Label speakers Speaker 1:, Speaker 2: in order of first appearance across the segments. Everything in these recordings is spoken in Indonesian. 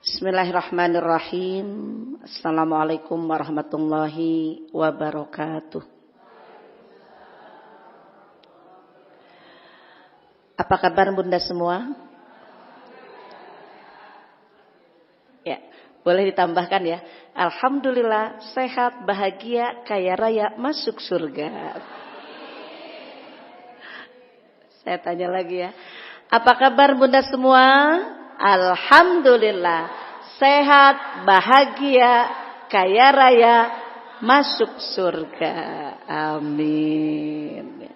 Speaker 1: Bismillahirrahmanirrahim. Assalamualaikum warahmatullahi wabarakatuh. Apa kabar Bunda semua? Ya, boleh ditambahkan ya. Alhamdulillah sehat, bahagia, kaya raya, masuk surga. Saya tanya lagi ya. Apa kabar Bunda semua? Alhamdulillah sehat, bahagia, kaya raya, masuk surga. Amin.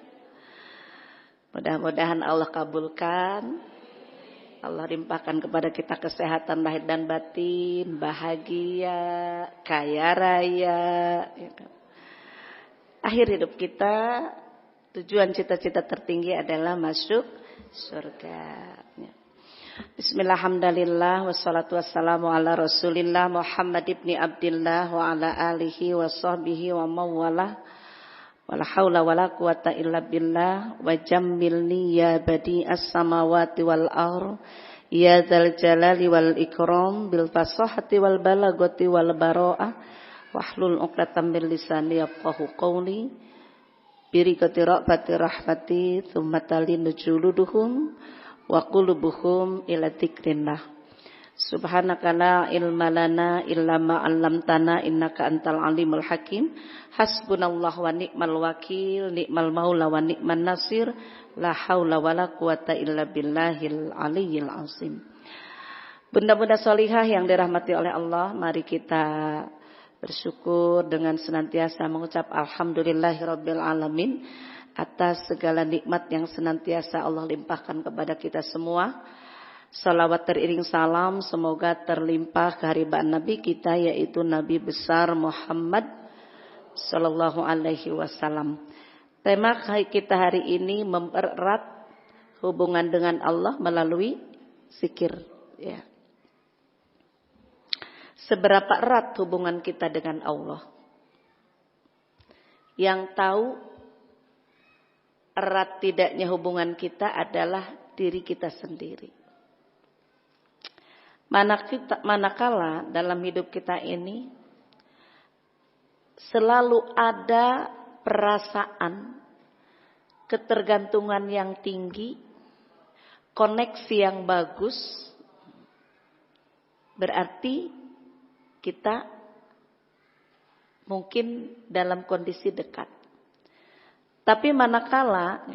Speaker 1: Mudah-mudahan Allah kabulkan. Allah limpahkan kepada kita kesehatan lahir dan batin, bahagia, kaya raya. Akhir hidup kita, tujuan cita-cita tertinggi adalah masuk surga. Bismillahirrahmanirrahim. Wassalatu wassalamu ala rasulillah Muhammad ibni Abdillah wa ala alihi wa sahbihi wa mawalah. Wala haula wala quwata illa billah. Wa jammilni ya badi'as samawati wal ar ya dzal jalali wal ikram bil fasahati wal balagati wal bara'ah wahlul 'uqdatam min lisani yafqahu qawli birikati ra'fati rahmati tsumma talinu juluduhum wa qulubuhum ila dzikrillah. Subhanaka la ilma lana illa ma 'allamtana innaka antal alimul hakim. Hasbunallahu wa ni'mal wakil, ni'mal maula wa ni'man nasir. La haula wala quwata illa billahil aliyyil azim. Bunda-bunda salihah yang dirahmati oleh Allah, mari kita bersyukur dengan senantiasa mengucap alhamdulillahirabbil alamin atas segala nikmat yang senantiasa Allah limpahkan kepada kita semua. Salawat teriring salam semoga terlimpah keharibaan Nabi kita, yaitu Nabi besar Muhammad sallallahu alaihi wasallam. Tema kita hari ini mempererat hubungan dengan Allah melalui zikir, ya. Seberapa erat hubungan kita dengan Allah? Yang tahu erat tidaknya hubungan kita adalah diri kita sendiri. Manakala dalam hidup kita ini selalu ada perasaan ketergantungan yang tinggi, koneksi yang bagus, berarti kita mungkin dalam kondisi dekat. Tapi manakala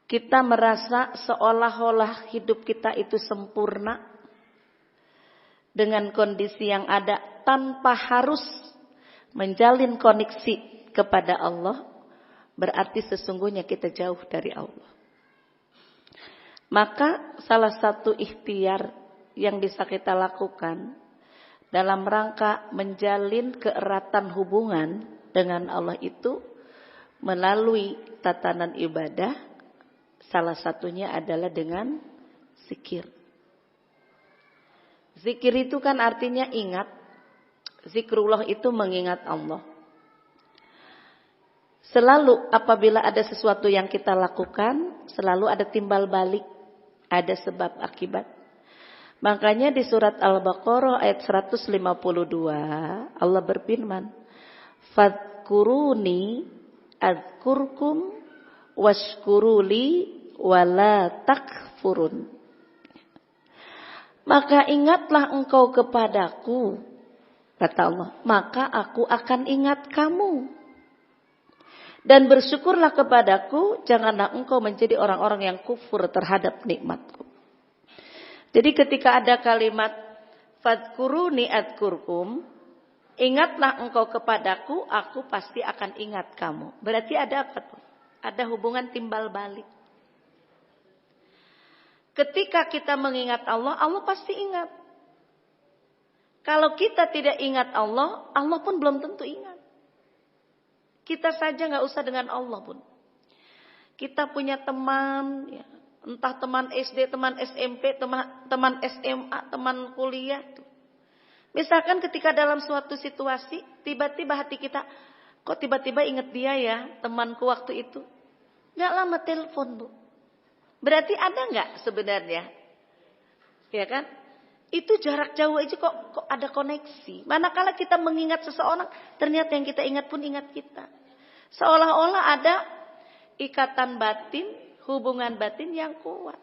Speaker 1: kita merasa seolah-olah hidup kita itu sempurna dengan kondisi yang ada tanpa harus menjalin koneksi kepada Allah, berarti sesungguhnya kita jauh dari Allah. Maka salah satu ikhtiar yang bisa kita lakukan dalam rangka menjalin keeratan hubungan dengan Allah itu melalui tatanan ibadah, salah satunya adalah dengan zikir. Zikir itu kan artinya ingat. Zikrullah itu mengingat Allah. Selalu apabila ada sesuatu yang kita lakukan, selalu ada timbal balik, ada sebab akibat. Makanya di surat Al-Baqarah ayat 152 Allah berfirman, "Fadhkuruni adzkurkum washkuruli wala takfurun." Maka ingatlah engkau kepadaku, kata Allah, maka aku akan ingat kamu. Dan bersyukurlah kepadaku, janganlah engkau menjadi orang-orang yang kufur terhadap nikmatku. Jadi ketika ada kalimat fadhkuruni adzkurkum, ingatlah engkau kepadaku, aku pasti akan ingat kamu. Berarti ada apa tuh? Ada hubungan timbal balik. Ketika kita mengingat Allah, Allah pasti ingat. Kalau kita tidak ingat Allah, Allah pun belum tentu ingat. Kita saja nggak usah dengan Allah pun. Kita punya teman, ya, entah teman SD, teman SMP, teman SMA, teman kuliah. Misalkan ketika dalam suatu situasi, tiba-tiba hati kita, kok tiba-tiba ingat dia ya, temanku waktu itu. Nggak lama telepon, Bu. Berarti ada nggak sebenarnya? Ya kan? Itu jarak jauh aja kok ada koneksi. Manakala kita mengingat seseorang, ternyata yang kita ingat pun ingat kita. Seolah-olah ada ikatan batin, hubungan batin yang kuat.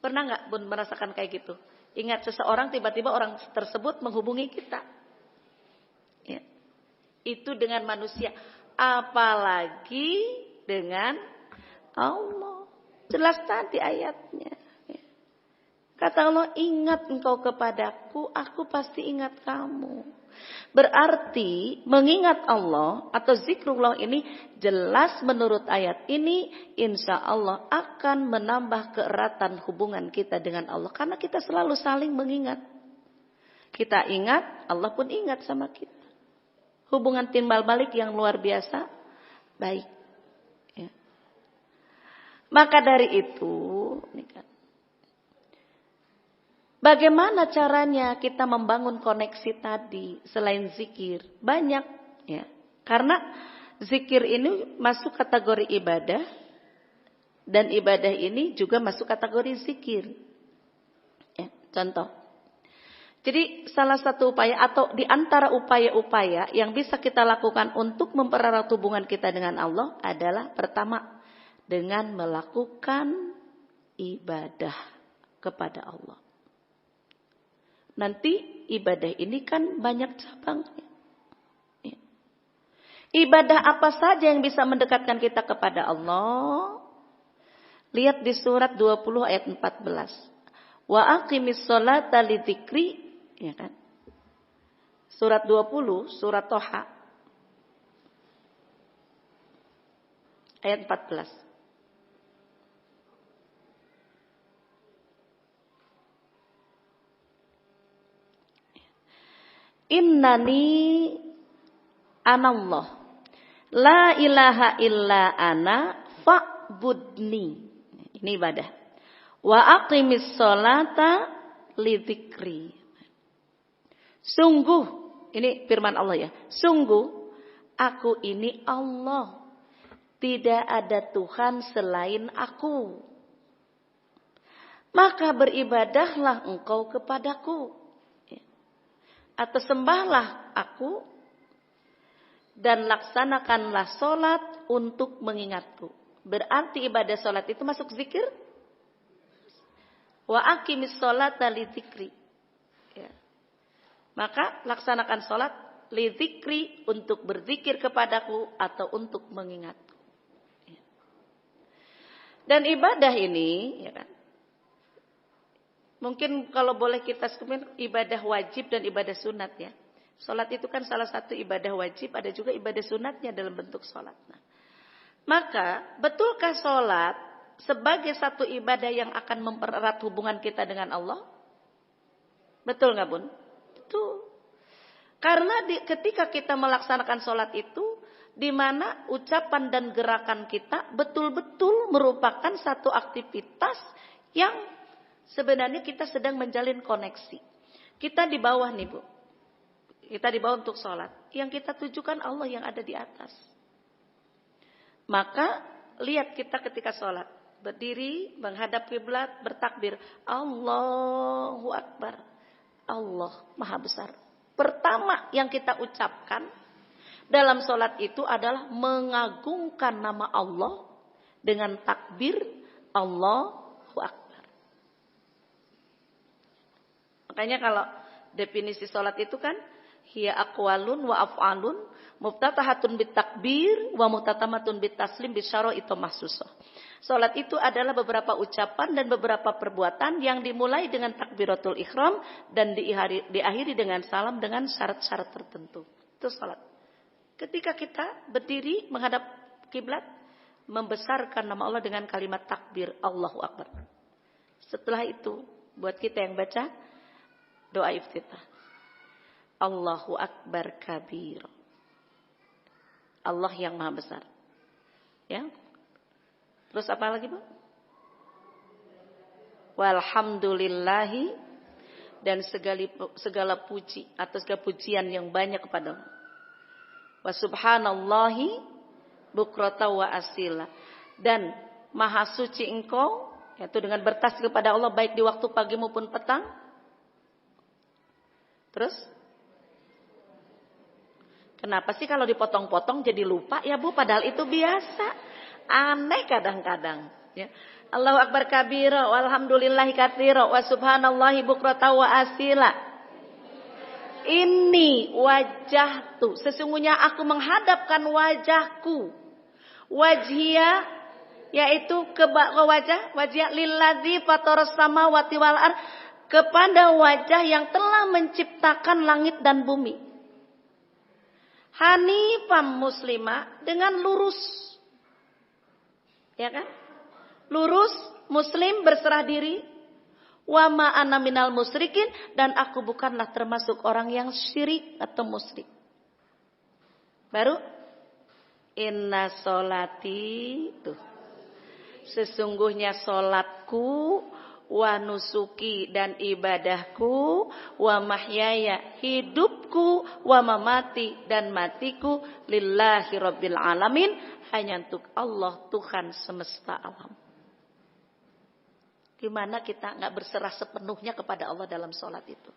Speaker 1: Pernah nggak Bun merasakan kayak gitu? Ingat seseorang, tiba-tiba orang tersebut menghubungi kita. Ya. Itu dengan manusia. Apalagi dengan Allah. Jelas tadi ayatnya. Ya. Kata Allah, ingat engkau kepadaku, aku pasti ingat kamu. Berarti mengingat Allah atau zikrullah ini jelas menurut ayat ini insya Allah akan menambah keeratan hubungan kita dengan Allah. Karena kita selalu saling mengingat. Kita ingat, Allah pun ingat sama kita. Hubungan timbal balik yang luar biasa baik. Ya. Maka dari itu, bagaimana caranya kita membangun koneksi tadi selain zikir? Banyak ya. Karena zikir ini masuk kategori ibadah dan ibadah ini juga masuk kategori zikir. Ya, contoh. Jadi salah satu upaya atau di antara upaya-upaya yang bisa kita lakukan untuk mempererat hubungan kita dengan Allah adalah pertama dengan melakukan ibadah kepada Allah. Nanti ibadah ini kan banyak cabangnya. Ya. Ibadah apa saja yang bisa mendekatkan kita kepada Allah? Lihat di surat 20 ayat 14. Wa aqimis sholata lidzikri, ya kan? Surat 20, surat Toha. Ayat 14. Innani anallah la ilaha illa ana fa'budni. Ini ibadah. Wa aqimis sholata lidzikri. Sungguh, ini firman Allah ya. Sungguh aku ini Allah. Tidak ada Tuhan selain aku. Maka beribadahlah engkau kepadaku. Atau sembahlah aku dan laksanakanlah sholat untuk mengingatku. Berarti ibadah sholat itu masuk zikir. Wa aqimis sholata lidzikri. Ya. Maka laksanakan sholat lidzikri untuk berzikir kepadaku atau untuk mengingatku. Ya. Dan ibadah ini, ya kan? Mungkin kalau boleh kita sebutkan ibadah wajib dan ibadah sunat ya. Sholat itu kan salah satu ibadah wajib, ada juga ibadah sunatnya dalam bentuk sholat. Nah, maka betulkah sholat sebagai satu ibadah yang akan mempererat hubungan kita dengan Allah? Betul nggak Bun? Betul. Karena ketika kita melaksanakan sholat itu, di mana ucapan dan gerakan kita betul-betul merupakan satu aktivitas yang sebenarnya kita sedang menjalin koneksi. Kita di bawah nih Bu. Kita di bawah untuk sholat. Yang kita tujukan Allah yang ada di atas. Maka lihat kita ketika sholat. Berdiri, menghadap kiblat, bertakbir. Allahu Akbar. Allah Maha Besar. Pertama yang kita ucapkan dalam sholat itu adalah mengagungkan nama Allah dengan takbir Allahu Akbar. Makanya kalau definisi sholat itu kan hiya aqwalun wa af'alun muftatahatun bitakbir wa muhtatamatun bitaslim bisyara itu mahsusah. Sholat itu adalah beberapa ucapan dan beberapa perbuatan yang dimulai dengan takbiratul ihram dan diakhiri dengan salam dengan syarat-syarat tertentu. Itu sholat. Ketika kita berdiri menghadap kiblat, membesarkan nama Allah dengan kalimat takbir Allahu Akbar. Setelah itu buat kita yang baca doa iftitah. Allahu Akbar kabir. Allah yang maha besar. Ya. Terus apa lagi Bu? Walhamdulillahi, dan segala puji atau segala pujian yang banyak kepada Allah. Wa subhanallahi bukrata wa asila, dan maha suci engkau yaitu dengan bertasbih kepada Allah baik di waktu pagi maupun petang. Terus kenapa sih kalau dipotong-potong jadi lupa ya Bu? Padahal itu biasa. Aneh kadang-kadang. Ya. Allahu Akbar kabira walhamdulillahi katsira wa subhanallahi bukrata wa asila. Ini wajah tuh. Sesungguhnya aku menghadapkan wajahku. Wajhia yaitu ke wajah lilladzi fataras samawati wal ard, kepada wajah yang telah menciptakan langit dan bumi. Hanifam muslimah, dengan lurus. Ya kan? Lurus, muslim, berserah diri. Wa ma ana minal musyrikin, dan aku bukanlah termasuk orang yang syirik atau musyrik. Baru inna sholati tuh. Sesungguhnya solatku, wa nusuki dan ibadahku, wa mahyaya hidupku, wa mamati dan matiku, lillahi rabbil alamin, hanya untuk Allah Tuhan semesta alam. Gimana kita nggak berserah sepenuhnya kepada Allah dalam solat itu?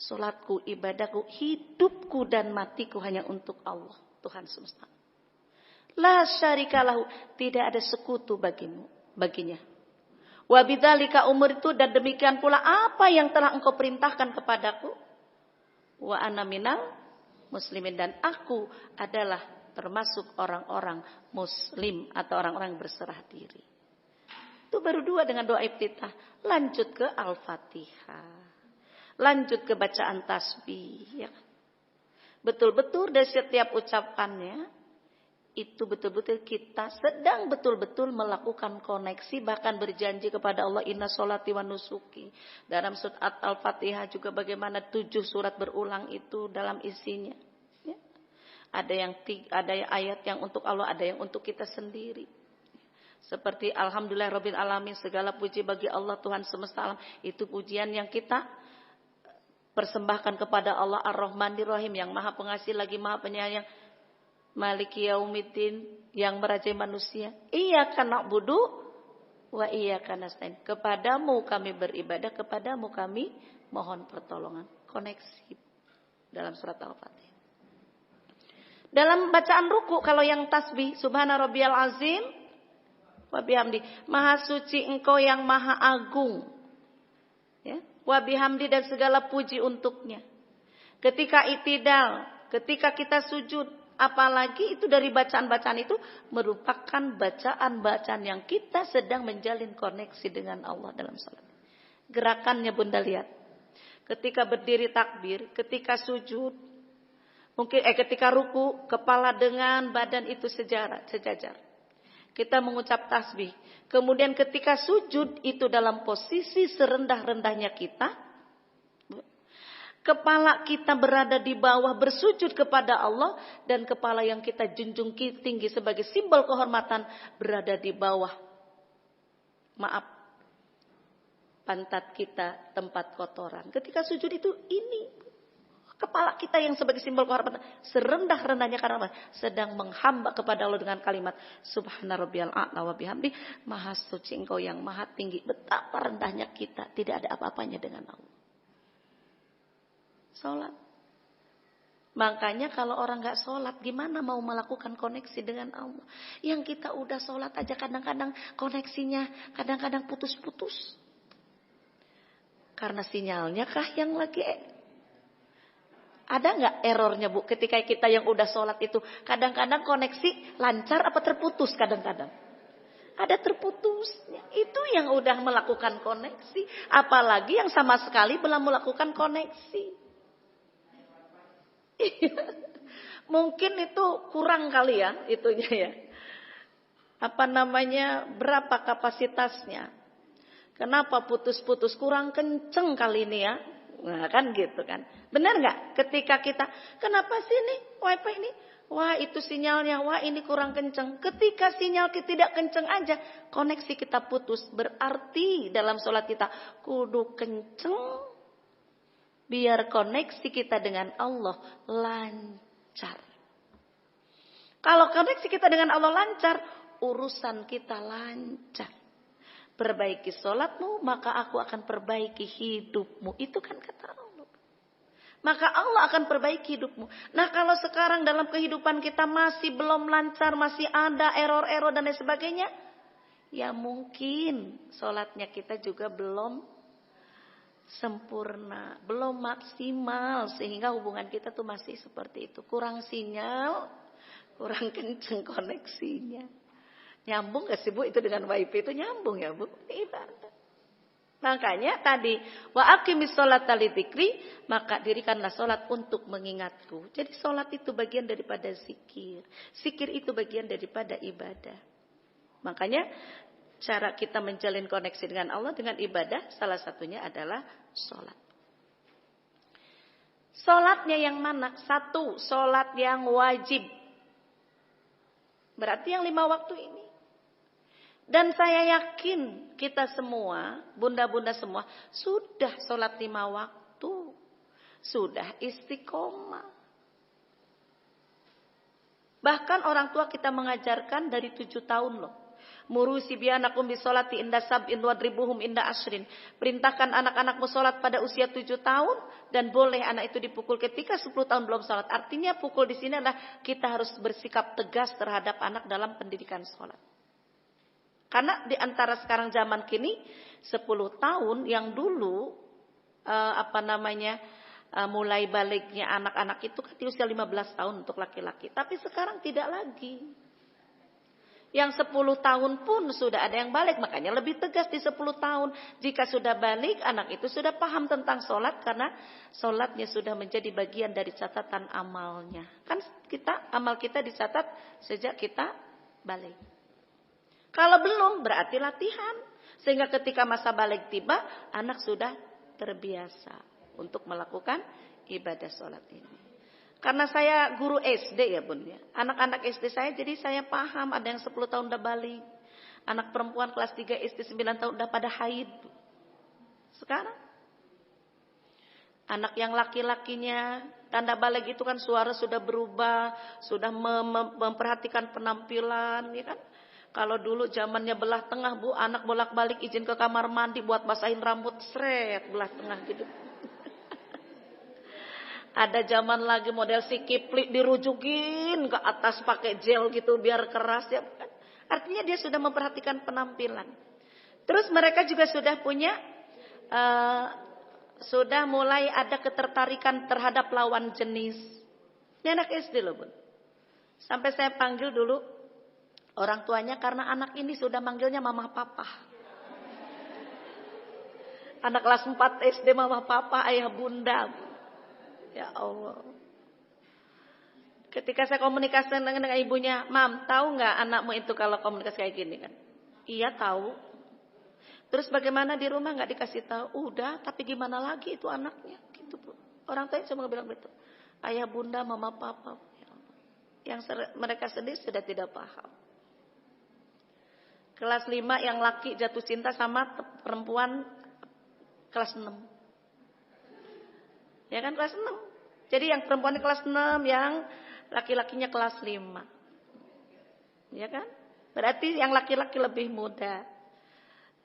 Speaker 1: Solatku, ibadahku, hidupku dan matiku hanya untuk Allah Tuhan semesta. La syarikalahu, tidak ada sekutu baginya. Wa bidzalika umirtu, dan demikian pula apa yang telah engkau perintahkan kepadaku. Wa ana minal muslimin, dan aku adalah termasuk orang-orang muslim atau orang-orang yang berserah diri. Itu baru 2 dengan doa iftitah. Lanjut ke Al-Fatihah. Lanjut ke bacaan tasbih. Ya. Betul-betul dari setiap ucapannya, itu betul-betul kita sedang betul-betul melakukan koneksi, bahkan berjanji kepada Allah, inna sholati wa nusuki. Dalam surat Al-Fatihah juga bagaimana 7 surat berulang itu dalam isinya. Ya. Ada ayat yang untuk Allah, ada yang untuk kita sendiri. Seperti alhamdulillahirabbil alamin, segala puji bagi Allah Tuhan semesta alam. Itu pujian yang kita persembahkan kepada Allah Ar-Rahmanir Rahim, yang Maha Pengasih lagi Maha Penyayang. Maliki yaumiddin, yang merajai manusia. Iyyaka na'budu wa iyyaka nasta'in. Kepadamu kami beribadah, kepadamu kami mohon pertolongan. Koneksi dalam surat Al-Fatihah. Dalam bacaan ruku, kalau yang tasbih subhana rabbiyal azim wa bihamdi, maha suci engkau yang maha agung. Ya, wa bihamdi, dan segala puji untuknya. Ketika itidal, ketika kita sujud, apalagi itu dari bacaan-bacaan itu merupakan bacaan-bacaan yang kita sedang menjalin koneksi dengan Allah dalam salat. Gerakannya Bunda lihat. Ketika berdiri takbir, ketika sujud, mungkin ketika ruku, kepala dengan badan itu sejajar. Kita mengucap tasbih. Kemudian ketika sujud itu dalam posisi serendah-rendahnya kita. Kepala kita berada di bawah bersujud kepada Allah. Dan kepala yang kita junjung tinggi sebagai simbol kehormatan berada di bawah. Maaf. Pantat kita tempat kotoran. Ketika sujud itu ini. Kepala kita yang sebagai simbol kehormatan serendah-rendahnya karena sedang menghamba kepada Allah dengan kalimat subhana rabbiyal a'la wa bihamdi, maha suci engkau yang maha tinggi. Betapa rendahnya kita, tidak ada apa-apanya dengan Allah. Salat. Makanya kalau orang gak sholat, gimana mau melakukan koneksi dengan Allah? Yang kita udah sholat aja kadang-kadang koneksinya kadang-kadang putus-putus. Karena sinyalnya kah yang lagi ada nggak errornya Bu? Ketika kita yang udah sholat itu kadang-kadang koneksi lancar apa terputus kadang-kadang? Ada terputusnya. Itu yang udah melakukan koneksi. Apalagi yang sama sekali belum melakukan koneksi. Mungkin itu kurang kali ya itunya ya. Berapa kapasitasnya? Kenapa putus-putus? Kurang kenceng kali ini ya. Nah kan gitu kan. Benar nggak? Ketika kita, kenapa sih nih wifi ini? Wah itu sinyalnya, wah ini kurang kenceng. Ketika sinyal kita tidak kenceng aja, koneksi kita putus. Berarti dalam sholat kita kudu kenceng. Biar koneksi kita dengan Allah lancar. Kalau koneksi kita dengan Allah lancar, urusan kita lancar. Perbaiki sholatmu, maka aku akan perbaiki hidupmu. Itu kan kata Allah. Maka Allah akan perbaiki hidupmu. Nah kalau sekarang dalam kehidupan kita masih belum lancar, masih ada error-error dan lain sebagainya, ya mungkin sholatnya kita juga belum sempurna, belum maksimal, sehingga hubungan kita tuh masih seperti itu. Kurang sinyal, kurang kenceng koneksinya. Nyambung gak sih Bu itu dengan wifi itu nyambung ya Bu? Ibadah. Makanya tadi wa aqimis sholata lidzikri, maka dirikanlah sholat untuk mengingatku. Jadi sholat itu bagian daripada zikir. Zikir itu bagian daripada ibadah. Makanya cara kita menjalin koneksi dengan Allah dengan ibadah salah satunya adalah sholat. Sholatnya yang mana? Satu, sholat yang wajib. Berarti yang 5 waktu ini. Dan saya yakin kita semua, bunda-bunda semua, sudah sholat 5 waktu. Sudah istiqomah. Bahkan orang tua kita mengajarkan dari 7 tahun loh. Murusi bianakum bisolati inda sab'in wadribuhum inda ashrin. Perintahkan anak-anakmu sholat pada usia 7 tahun. Dan boleh anak itu dipukul ketika 10 tahun belum sholat. Artinya pukul di sini adalah kita harus bersikap tegas terhadap anak dalam pendidikan sholat. Karena di antara sekarang zaman kini 10 tahun yang dulu mulai baliknya anak-anak itu kan di usia 15 tahun untuk laki-laki. Tapi sekarang tidak lagi. Yang 10 tahun pun sudah ada yang balik. Makanya lebih tegas di 10 tahun. Jika sudah balik anak itu sudah paham tentang sholat. Karena sholatnya sudah menjadi bagian dari catatan amalnya. Kan amal kita dicatat sejak kita balik. Kalau belum berarti latihan. Sehingga ketika masa balik tiba, anak sudah terbiasa untuk melakukan ibadah sholat ini. Karena saya guru SD ya Bun ya. Anak-anak SD saya jadi saya paham ada yang 10 tahun udah balik. Anak perempuan kelas 3 SD 9 tahun udah pada haid. Sekarang anak yang laki-lakinya tanda balik itu kan suara sudah berubah, sudah memperhatikan penampilan ya kan. Kalau dulu zamannya belah tengah Bu, anak bolak-balik izin ke kamar mandi buat basahin rambut, seret belah tengah gitu. Ada zaman lagi model si kiplik dirujukin ke atas pakai gel gitu biar keras ya. Artinya dia sudah memperhatikan penampilan. Terus mereka juga sudah punya, sudah mulai ada ketertarikan terhadap lawan jenis. Ini anak SD loh Bun. Sampai saya panggil dulu orang tuanya karena anak ini sudah manggilnya mama papa. Anak kelas 4 SD mama papa, ayah bunda. Ya Allah. Ketika saya komunikasi dengan ibunya, "Mam, tahu nggak anakmu itu kalau komunikasi kayak gini kan?" "Iya tahu." "Terus bagaimana di rumah nggak dikasih tahu?" "Udah, tapi gimana lagi itu anaknya?" Gitu Bu. Orang tua cuma bilang begitu. Ayah bunda, mama papa. Ya Allah. Yang mereka sendiri sudah tidak paham. Kelas 5 yang laki jatuh cinta sama perempuan kelas 6. Ya kan kelas 6. Jadi yang perempuan kelas 6, yang laki-lakinya kelas 5. Ya kan? Berarti yang laki-laki lebih muda.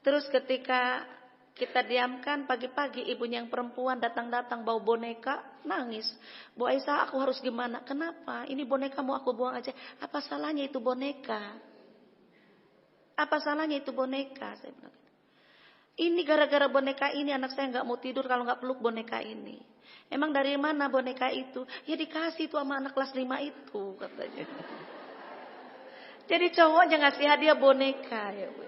Speaker 1: Terus ketika kita diamkan pagi-pagi ibunya yang perempuan datang-datang bawa boneka, nangis. "Bu Aisyah, aku harus gimana?" "Kenapa? Ini boneka mau aku buang aja." "Apa salahnya itu boneka? Apa salahnya itu boneka?" Saya bilang. "Ini gara-gara boneka ini anak saya nggak mau tidur kalau nggak peluk boneka ini." "Emang dari mana boneka itu?" "Ya dikasih tuh sama anak kelas 5 itu," katanya. Jadi cowoknya ngasih hadiah boneka ya Bu.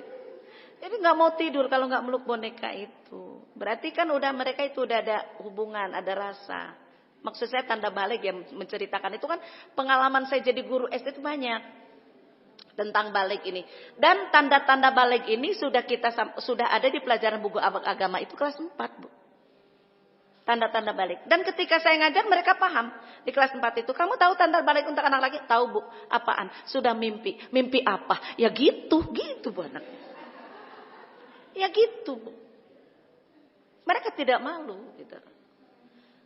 Speaker 1: Jadi nggak mau tidur kalau nggak meluk boneka itu. Berarti kan udah mereka itu udah ada hubungan, ada rasa. Maksud saya tanda balik yang menceritakan itu kan pengalaman saya jadi guru SD itu banyak tentang balik ini. Dan tanda-tanda balik ini sudah ada di pelajaran buku agama itu kelas 4 Bu. Tanda-tanda balik. Dan ketika saya ngajar mereka paham. Di kelas 4 itu, "Kamu tahu tanda balik untuk anak laki?" "Tahu Bu." "Apaan?" "Sudah mimpi." "Mimpi apa?" "Ya gitu Bu anaknya." Ya gitu Bu. Mereka tidak malu gitu.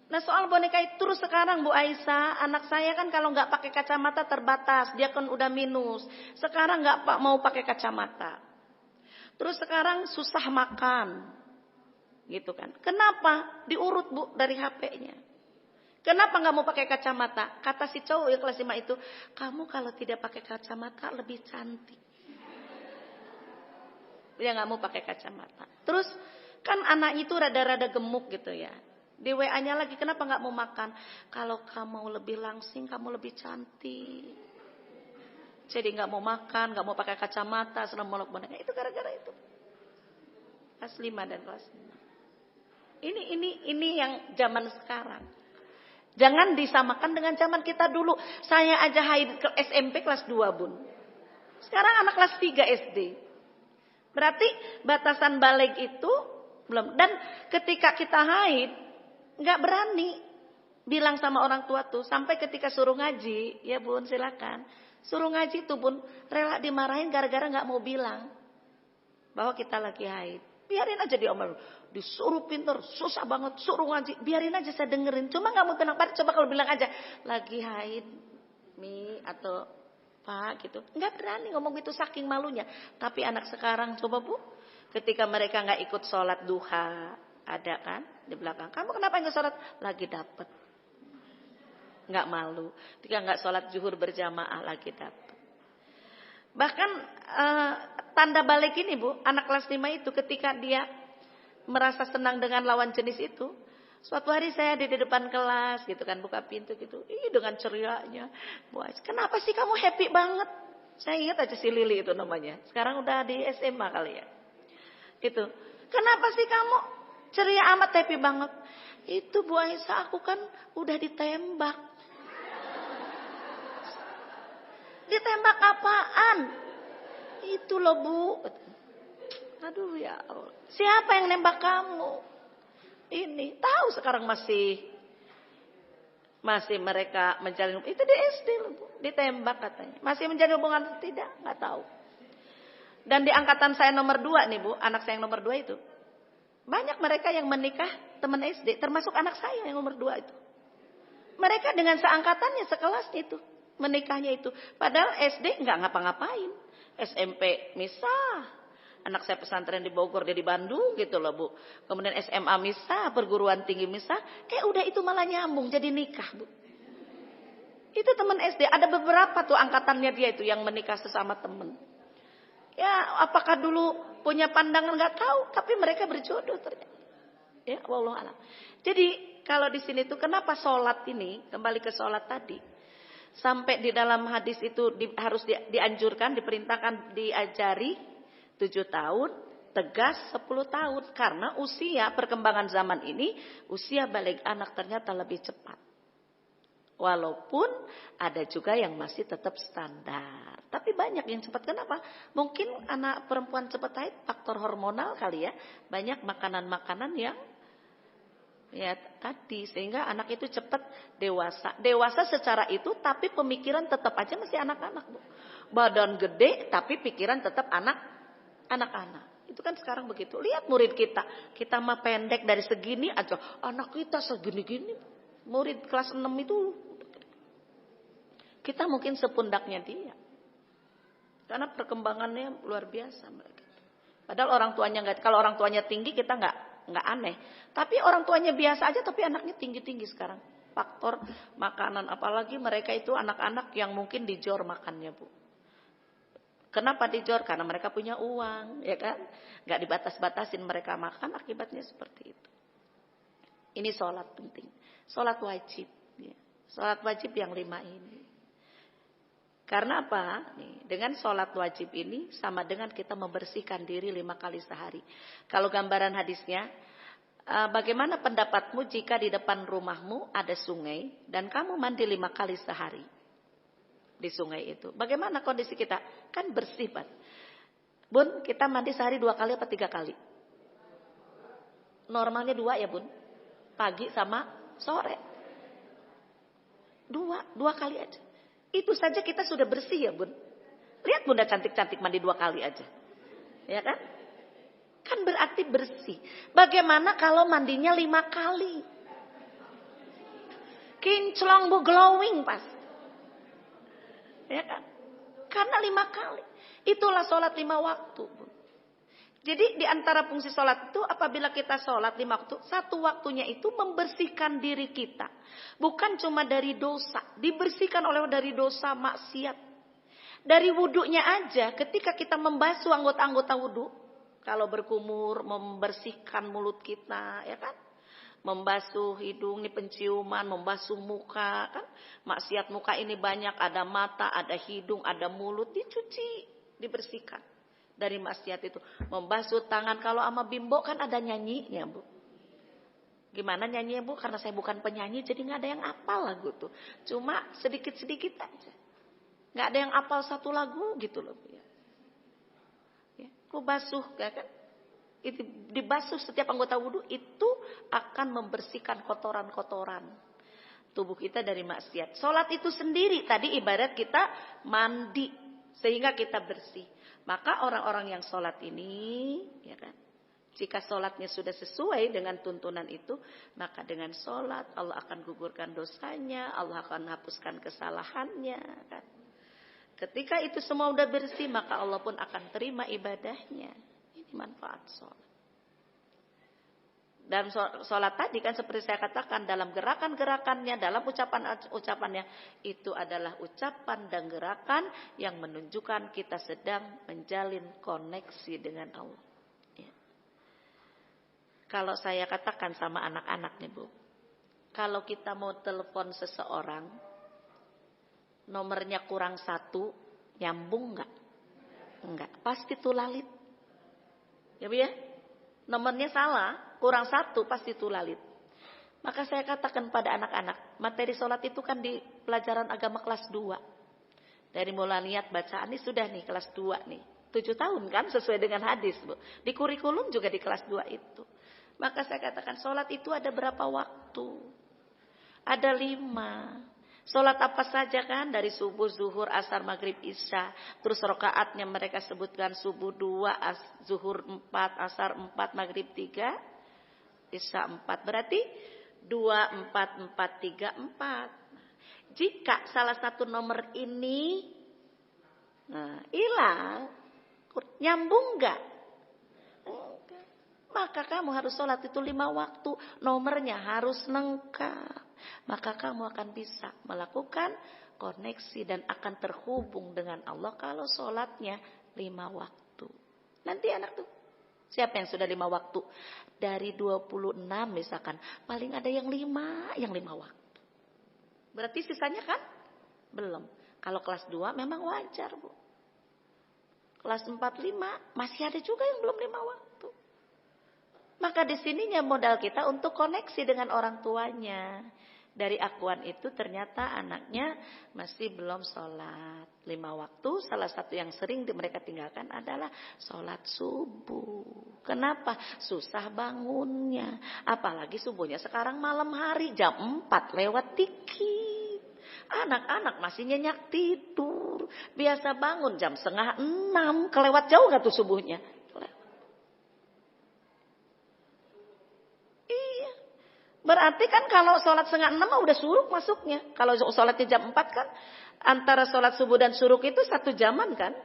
Speaker 1: Nah soal boneka itu terus sekarang Bu Aisyah, anak saya kan kalau nggak pakai kacamata terbatas, dia kan udah minus. Sekarang nggak mau pakai kacamata. Terus sekarang susah makan. Gitu kan. Kenapa? Diurut Bu dari HP-nya. Kenapa nggak mau pakai kacamata? Kata si cowok yang kelas 5 itu, kamu kalau tidak pakai kacamata lebih cantik. Dia nggak mau pakai kacamata. Terus kan anak itu rada-rada gemuk gitu ya. Di WA-nya lagi, kenapa nggak mau makan? Kalau kamu lebih langsing, kamu lebih cantik. Jadi nggak mau makan, nggak mau pakai kacamata, senang meluk boneka. Itu gara-gara itu. Kelas 5 dan kelas 6. Ini yang zaman sekarang. Jangan disamakan dengan zaman kita dulu. Saya aja haid ke SMP kelas 2 Bun. Sekarang anak kelas 3 SD. Berarti batasan balik itu belum. Dan ketika kita haid, nggak berani bilang sama orang tua tuh. Sampai ketika suruh ngaji, ya Bun silakan. Suruh ngaji tuh Bun, rela dimarahin gara-gara nggak mau bilang bahwa kita lagi haid. Biarin aja diomel. Disuruh pinter, susah banget, suruh ngaji. Biarin aja saya dengerin. Cuma gak mau bilang, Pak, coba kalau bilang aja. Lagi haid, Mi, atau Pak gitu. Gak berani ngomong gitu saking malunya. Tapi anak sekarang, coba Bu. Ketika mereka gak ikut sholat duha. Ada kan di belakang. Kamu kenapa gak sholat? Lagi dapet. Gak malu. Ketika gak sholat zuhur berjamaah, lagi dapet. Bahkan tanda balik ini Bu, anak kelas 5 itu ketika dia merasa senang dengan lawan jenis itu. Suatu hari saya di depan kelas gitu kan, buka pintu gitu. Dengan cerianya. Kenapa sih kamu happy banget? Saya ingat aja si Lili itu namanya. Sekarang udah di SMA kali ya. Itu. Kenapa sih kamu ceria amat happy banget? Itu Bu Aisyah, aku kan udah ditembak. Ditembak apaan? Itu loh Bu. Aduh ya Allah. Siapa yang nembak kamu? Ini tahu sekarang masih mereka menjalin itu di SD loh Bu. Ditembak katanya. Masih menjalin hubungan tidak? Nggak tahu. Dan di angkatan saya nomor 2 nih Bu, anak saya yang nomor 2 itu. Banyak mereka yang menikah teman SD, termasuk anak saya yang nomor 2 itu. Mereka dengan seangkatannya, sekelasnya itu. Menikahnya itu. Padahal SD nggak ngapa-ngapain. SMP misah. Anak saya pesantren di Bogor, dia di Bandung gitu loh Bu. Kemudian SMA misah, perguruan tinggi misah. Udah itu malah nyambung jadi nikah Bu. Itu teman SD. Ada beberapa tuh angkatannya dia itu yang menikah sesama teman. Ya apakah dulu punya pandangan nggak tahu. Tapi mereka berjodoh ternyata. Ya wallahu a'lam. Jadi kalau di sini tuh kenapa sholat ini, kembali ke sholat tadi. Sampai di dalam hadis itu harus dianjurkan, diperintahkan, diajari 7 tahun, tegas 10 tahun. Karena usia perkembangan zaman ini, usia balik anak ternyata lebih cepat. Walaupun ada juga yang masih tetap standar. Tapi banyak yang cepat. Kenapa? Mungkin anak perempuan cepat haid, faktor hormonal kali ya. Banyak makanan-makanan yang ya tadi. Sehingga anak itu cepat dewasa. Dewasa secara itu, tapi pemikiran tetap aja masih anak-anak. Badan gede, tapi pikiran tetap anak-anak. Itu kan sekarang begitu. Lihat murid kita. Kita mah pendek dari segini aja. Anak kita segini-gini. Murid kelas 6 itu. Kita mungkin sepundaknya dia. Karena perkembangannya luar biasa mereka. Padahal orang tuanya enggak. Kalau orang tuanya tinggi kita enggak aneh. Tapi orang tuanya biasa aja tapi anaknya tinggi-tinggi sekarang. Faktor makanan. Apalagi mereka itu anak-anak yang mungkin dijor makannya Bu. Kenapa dijor? Karena mereka punya uang, ya kan? Gak dibatas-batasin mereka makan, akibatnya seperti itu. Ini sholat penting, sholat wajib, ya. Sholat wajib yang 5 ini. Karena apa? Nih, dengan sholat wajib ini sama dengan kita membersihkan diri 5 kali sehari. Kalau gambaran hadisnya, bagaimana pendapatmu jika di depan rumahmu ada sungai dan kamu mandi 5 kali sehari? Di sungai itu. Bagaimana kondisi kita? Kan bersih Pak. Bun, kita mandi sehari 2 kali apa 3 kali? Normalnya 2 ya Bun. Pagi sama sore. 2 kali aja. Itu saja kita sudah bersih ya Bun. Lihat Bunda cantik-cantik mandi 2 kali aja. Ya kan? Kan berarti bersih. Bagaimana kalau mandinya 5 kali? Kinclong Bu, glowing pas. Ya kan? Karena 5 kali. Itulah sholat 5 waktu. Jadi di antara fungsi sholat itu apabila kita sholat 5 waktu, satu waktunya itu membersihkan diri kita. Bukan cuma dari dosa, dibersihkan oleh dari dosa maksiat. Dari wudhunya aja, ketika kita membasuh anggota-anggota wudhu, kalau berkumur membersihkan mulut kita, ya kan? Membasuh hidung, ini penciuman, membasuh muka, kan? Maksiat muka ini banyak, ada mata, ada hidung, ada mulut, dicuci, dibersihkan. Dari maksiat itu. Membasuh tangan. Kalau sama bimbo kan ada nyanyinya, Bu. Gimana nyanyinya, Bu? Karena saya bukan penyanyi jadi gak ada yang apal lagu tuh. Cuma sedikit-sedikit aja. Gak ada yang apal satu lagu gitu loh. Ya. Ku basuh, ya kan? Itu dibasuh setiap anggota wudhu itu akan membersihkan kotoran-kotoran tubuh kita dari maksiat. Sholat itu sendiri tadi ibarat kita mandi sehingga kita bersih. Maka orang-orang yang sholat ini, ya kan, jika sholatnya sudah sesuai dengan tuntunan itu, maka dengan sholat Allah akan gugurkan dosanya, Allah akan hapuskan kesalahannya. Kan? Ketika itu semua sudah bersih, maka Allah pun akan terima ibadahnya. Ini manfaat sholat. Dan sholat tadi kan seperti saya katakan dalam gerakan-gerakannya, dalam ucapannya itu adalah ucapan dan gerakan yang menunjukkan kita sedang menjalin koneksi dengan Allah. Ya. Kalau saya katakan sama anak-anak nih Bu, kalau kita mau telepon seseorang, nomornya kurang 1, nyambung nggak? Enggak, pasti tulalit. Ya Bu ya? Nomornya salah, kurang 1 pasti tulalit. Maka saya katakan pada anak-anak, materi sholat itu kan di pelajaran agama kelas 2. Dari mulai niat bacaan ini sudah nih kelas 2 nih. 7 tahun kan sesuai dengan hadis Bu. Di kurikulum juga di kelas 2 itu. Maka saya katakan sholat itu ada berapa waktu? Ada 5. Sholat apa saja kan? Dari subuh, zuhur, asar, maghrib, isya. Terus rakaatnya mereka sebutkan subuh 2, zuhur 4, asar 4, maghrib 3, isya 4. Berarti 2, 4, 4, 3, 4. Jika salah satu nomor ini hilang, nyambung enggak? Maka kamu harus sholat itu 5 waktu. Nomornya harus lengkap. Maka kamu akan bisa melakukan koneksi dan akan terhubung dengan Allah kalau sholatnya 5 waktu. Nanti anak tuh, siapa yang sudah 5 waktu? Dari 26 misalkan, paling ada yang 5 waktu. Berarti sisanya kan? Belum. Kalau kelas 2 memang wajar Bu. Kelas 4, 5 masih ada juga yang belum 5 waktu. Maka di sininya modal kita untuk koneksi dengan orang tuanya. Dari akuan itu ternyata anaknya masih belum sholat 5 waktu. Salah satu yang sering mereka tinggalkan adalah sholat subuh. Kenapa? Susah bangunnya. Apalagi subuhnya sekarang malam hari jam 4 lewat dikit. Anak-anak masih nyenyak tidur. Biasa bangun jam 5:30. Kelewat jauh gak tuh subuhnya? Berarti kan kalau sholat 5:30 udah suruk masuknya. Kalau sholatnya jam 4 kan. Antara sholat subuh dan suruk itu 1 jaman kan.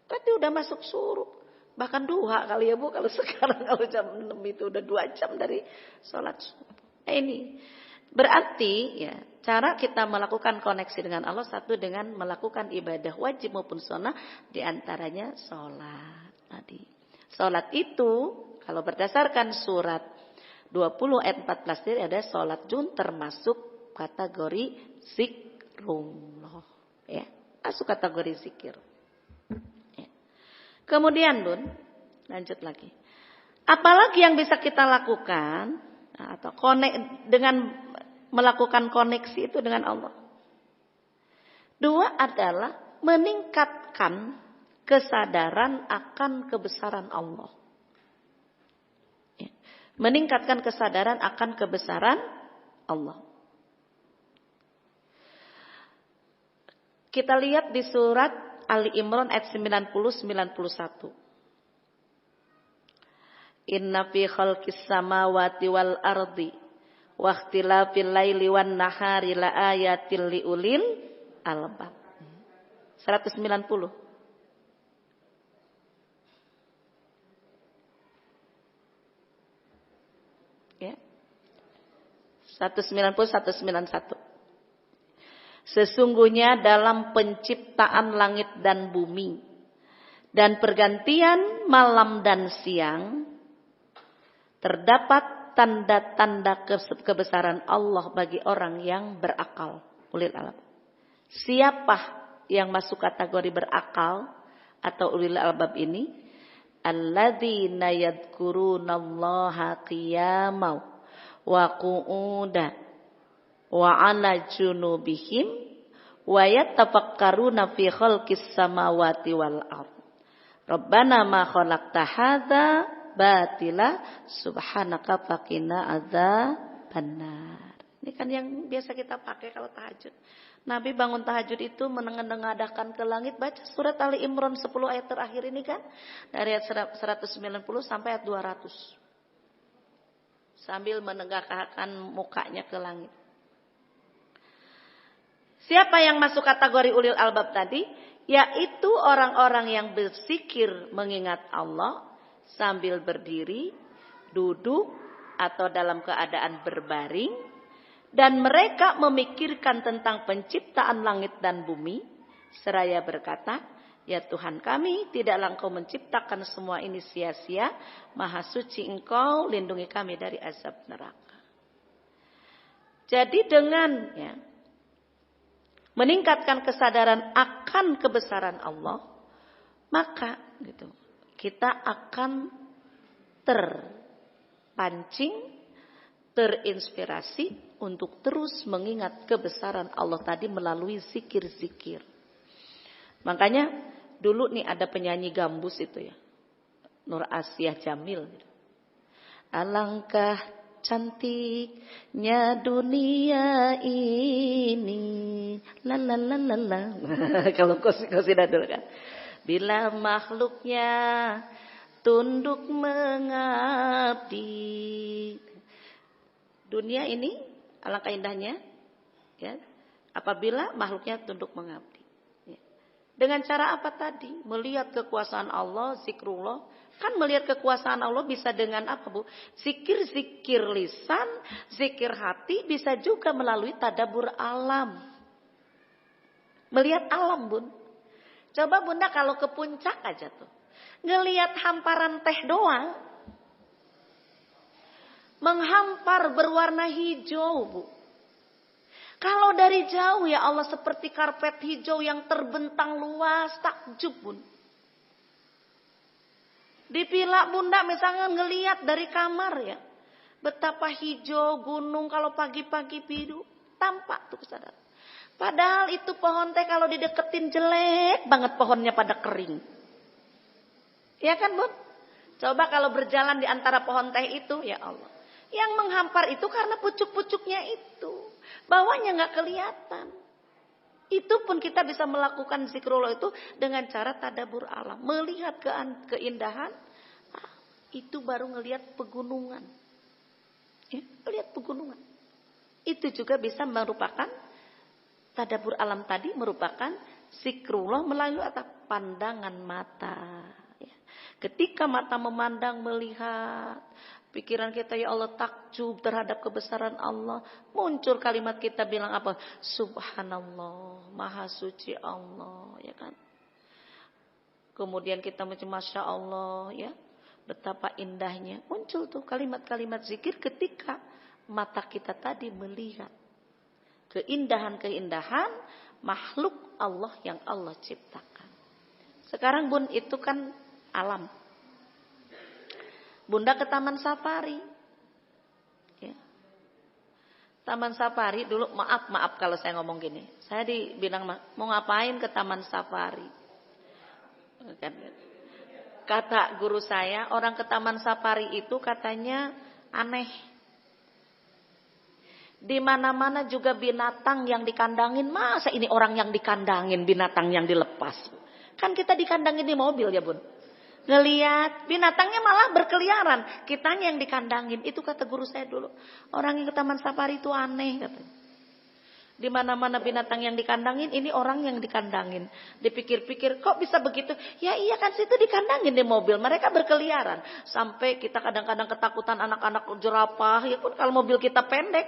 Speaker 1: Berarti udah masuk suruk. Bahkan 2 kali ya Bu. Kalau sekarang kalau jam 6 itu udah 2 jam dari sholat subuh. Nah ini. Berarti ya cara kita melakukan koneksi dengan Allah. Satu dengan melakukan ibadah wajib maupun sunnah. Di antaranya sholat tadi. Sholat itu kalau berdasarkan surat 20 ayat 14 tadi ada sholat jun termasuk kategori zikrullah. Ya, masuk kategori zikir. Ya. Kemudian Bun, lanjut lagi. Apalagi yang bisa kita lakukan atau dengan melakukan koneksi itu dengan Allah. 2 adalah meningkatkan kesadaran akan kebesaran Allah. Meningkatkan kesadaran akan kebesaran Allah. Kita lihat di surat Ali Imran ayat 90-91. Inna fi khalqis samawati wal ardi wa ikhtilafil laili wan nahari la ayatil liulil albab. 190. 190, 191. Sesungguhnya dalam penciptaan langit dan bumi dan pergantian malam dan siang terdapat tanda-tanda kebesaran Allah bagi orang yang berakal. Ulil albab. Siapa yang masuk kategori berakal atau ulil albab ini? Alladzina yadhkurunallaha qiyaman wa qu'udan wa 'ala junubihim wa yatafakkaruna fi khalqis samawati wal ardh. Rabbana ma khalaqta hadza batila subhanaka faqina adzabannar. Ini kan yang biasa kita pakai kalau tahajud. Nabi bangun tahajud itu menengadahkan ke langit, baca surat Ali Imran 10 ayat terakhir ini kan. Dari ayat 190 sampai ayat 200. Sambil menegakkan mukanya ke langit. Siapa yang masuk kategori ulil albab tadi? Yaitu orang-orang yang berzikir mengingat Allah sambil berdiri, duduk, atau dalam keadaan berbaring. Dan mereka memikirkan tentang penciptaan langit dan bumi. Seraya berkata, ya Tuhan kami, tidaklah Engkau menciptakan semua ini sia-sia. Maha suci Engkau, lindungi kami dari azab neraka. Jadi dengan meningkatkan kesadaran akan kebesaran Allah, maka kita akan terpancing, terinspirasi untuk terus mengingat kebesaran Allah tadi melalui zikir-zikir. Makanya dulu nih ada penyanyi gambus itu ya, Nur Asyah Jamil. Alangkah cantiknya dunia ini, la la la la la. Kalau qasidah dulu kan. Bila makhluknya tunduk mengabdi. Dunia ini alangkah indahnya, ya. Apabila makhluknya tunduk mengabdi. Ya. Dengan cara apa tadi? Melihat kekuasaan Allah, zikrullah. Kan melihat kekuasaan Allah bisa dengan apa, Bu? Zikir-zikir lisan, zikir hati, bisa juga melalui tadabbur alam. Melihat alam, Bun. Coba Bunda kalau ke puncak aja tuh. Ngelihat hamparan teh doang. Menghampar berwarna hijau, Bu. Kalau dari jauh ya Allah seperti karpet hijau yang terbentang luas, takjub, Bun. Di Pilak Bunda misalnya ngelihat dari kamar ya. Betapa hijau gunung kalau pagi-pagi biru. Tampak tuh kesadaran. Padahal itu pohon teh kalau dideketin jelek banget pohonnya pada kering. Ya kan Bun? Coba kalau berjalan di antara pohon teh itu ya Allah. Yang menghampar itu karena pucuk-pucuknya itu. Bawahnya gak kelihatan. Itu pun kita bisa melakukan zikrullah itu dengan cara tadabbur alam. Melihat keindahan, itu baru ngelihat pegunungan. Ya, lihat pegunungan. Itu juga bisa merupakan tadabbur alam tadi merupakan zikrullah melalui pandangan mata. Ya. Ketika mata memandang, melihat, pikiran kita ya Allah takjub terhadap kebesaran Allah. Muncul kalimat kita bilang apa? Subhanallah, maha suci Allah, ya kan? Kemudian kita macam Masya Allah, ya. Betapa indahnya. Muncul tuh kalimat-kalimat zikir ketika mata kita tadi melihat keindahan-keindahan makhluk Allah yang Allah ciptakan. Sekarang Bun itu kan alam. Bunda ke Taman Safari. Ya. Taman Safari dulu maaf kalau saya ngomong gini. Saya dibilang mau ngapain ke Taman Safari. Kata guru saya orang ke Taman Safari itu katanya aneh. Di mana-mana juga binatang yang dikandangin. Masa ini orang yang dikandangin binatang yang dilepas. Kan kita dikandangin di mobil ya Bun. Ngelihat binatangnya malah berkeliaran, kitanya yang dikandangin. Itu kata guru saya dulu. Orang yang ke Taman Safari itu aneh katanya. Di mana-mana binatang yang dikandangin, ini orang yang dikandangin. Dipikir-pikir, kok bisa begitu? Ya iya kan, situ dikandangin di mobil. Mereka berkeliaran. Sampai kita kadang-kadang ketakutan anak-anak jerapah. Ya pun kalau mobil kita pendek.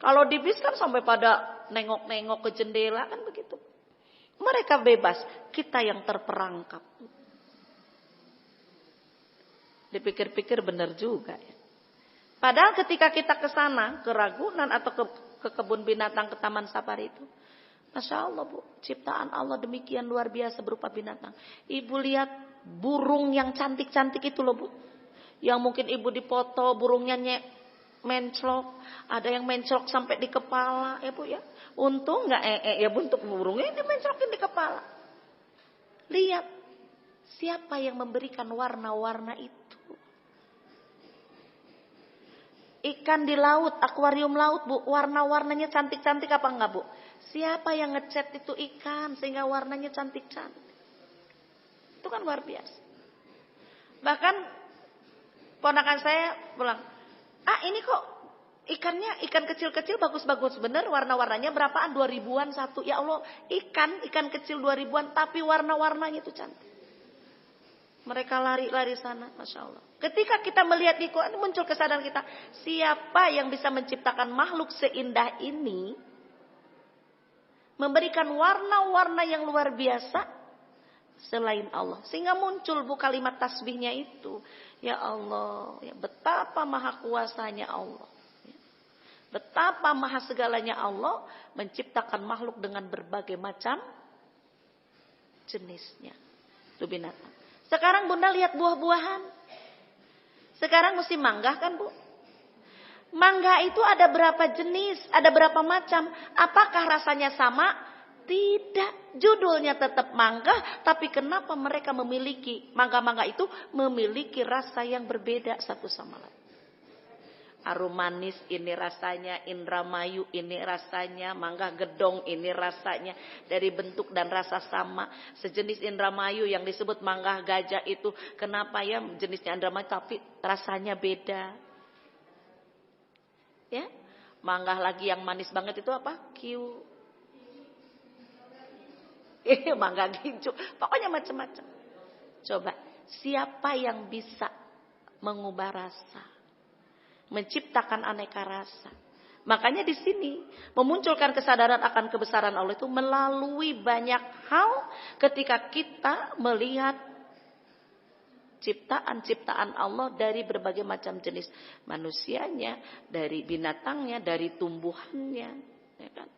Speaker 1: Kalau di bis kan sampai pada nengok-nengok ke jendela kan begitu. Mereka bebas, kita yang terperangkap. Dipikir-pikir benar juga ya. Padahal ketika kita ke sana, ke Ragunan atau ke kebun binatang, ke taman safari itu, Masya Allah Bu, ciptaan Allah demikian luar biasa berupa binatang. Ibu lihat burung yang cantik-cantik itu loh Bu. Yang mungkin ibu dipoto burungnya menclok, ada yang menclok sampai di kepala ya Bu ya. Untung nggak ya bentuk burungnya ini menclokin di kepala. Lihat siapa yang memberikan warna-warna itu. Ikan di laut, akuarium laut Bu, warna-warnanya cantik-cantik apa enggak Bu? Siapa yang ngecat itu ikan sehingga warnanya cantik-cantik? Itu kan luar biasa. Bahkan ponakan saya bilang, ini kok ikannya ikan kecil-kecil bagus-bagus bener, warna-warnanya berapaan? 2000-an satu. Ya Allah, ikan kecil 2000-an tapi warna-warnanya itu cantik. Mereka lari-lari sana, Masya Allah. Ketika kita melihat di Quran, muncul kesadaran kita. Siapa yang bisa menciptakan makhluk seindah ini? Memberikan warna-warna yang luar biasa. Selain Allah. Sehingga muncul Bu kalimat tasbihnya itu. Ya Allah, ya betapa maha kuasanya Allah. Betapa maha segalanya Allah. Menciptakan makhluk dengan berbagai macam jenisnya. Itu binatang. Sekarang Bunda lihat buah-buahan. Sekarang musim mangga kan Bu? Mangga itu ada berapa jenis, ada berapa macam. Apakah rasanya sama? Tidak. Judulnya tetap mangga, tapi kenapa mereka memiliki, mangga-mangga itu memiliki rasa yang berbeda satu sama lain. Arum manis ini rasanya, Indramayu ini rasanya, mangga gedong ini rasanya. Dari bentuk dan rasa sama. Sejenis Indramayu yang disebut mangga gajah itu. Kenapa ya jenisnya Indramayu tapi rasanya beda. Ya, mangga lagi yang manis banget itu apa? Kiu. Mangga gincu. Pokoknya macam-macam. Coba, siapa yang bisa mengubah rasa? Menciptakan aneka rasa. Makanya di sini memunculkan kesadaran akan kebesaran Allah itu melalui banyak hal ketika kita melihat ciptaan-ciptaan Allah dari berbagai macam jenis manusianya, dari binatangnya, dari tumbuhannya, ya kan?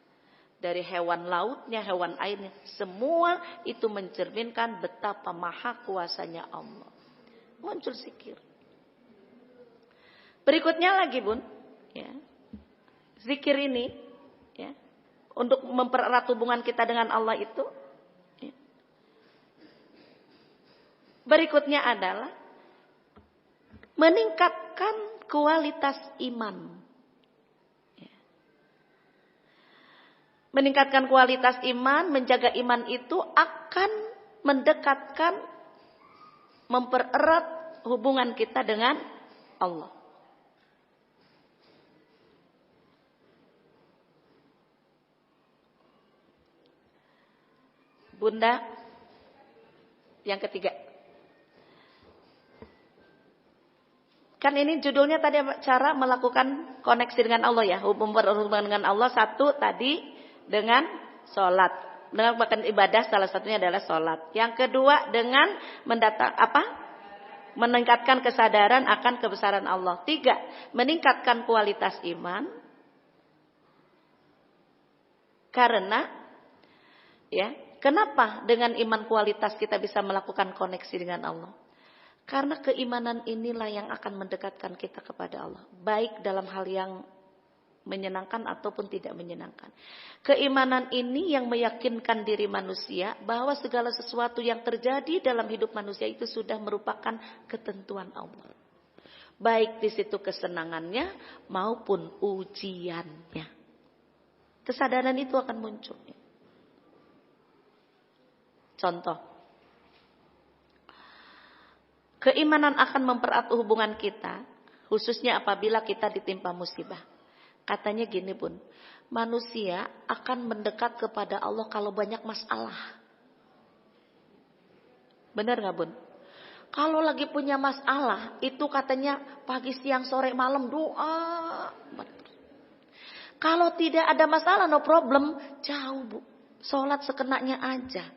Speaker 1: Dari hewan lautnya, hewan airnya, semua itu mencerminkan betapa maha kuasanya Allah. Muncul zikir. Berikutnya lagi Bun, ya. Zikir ini, ya, untuk mempererat hubungan kita dengan Allah itu, ya. Berikutnya adalah meningkatkan kualitas iman. Ya. Meningkatkan kualitas iman, menjaga iman itu akan mendekatkan, mempererat hubungan kita dengan Allah. Bunda, yang ketiga. Kan ini judulnya tadi cara melakukan koneksi dengan Allah ya. Hubungan dengan Allah satu tadi dengan sholat. Dengan bahkan ibadah salah satunya adalah sholat. Yang kedua dengan meningkatkan kesadaran akan kebesaran Allah. 3, meningkatkan kualitas iman. Karena ya, kenapa dengan iman kualitas kita bisa melakukan koneksi dengan Allah? Karena keimanan inilah yang akan mendekatkan kita kepada Allah. Baik dalam hal yang menyenangkan ataupun tidak menyenangkan. Keimanan ini yang meyakinkan diri manusia bahwa segala sesuatu yang terjadi dalam hidup manusia itu sudah merupakan ketentuan Allah. Baik di situ kesenangannya maupun ujiannya. Kesadaran itu akan muncul. Contoh, keimanan akan mempererat hubungan kita, khususnya apabila kita ditimpa musibah. Katanya gini Bun, manusia akan mendekat kepada Allah kalau banyak masalah. Benar gak Bun? Kalau lagi punya masalah, itu katanya pagi, siang, sore, malam doa. Kalau tidak ada masalah, no problem, jauh Bu. Sholat sekenanya aja.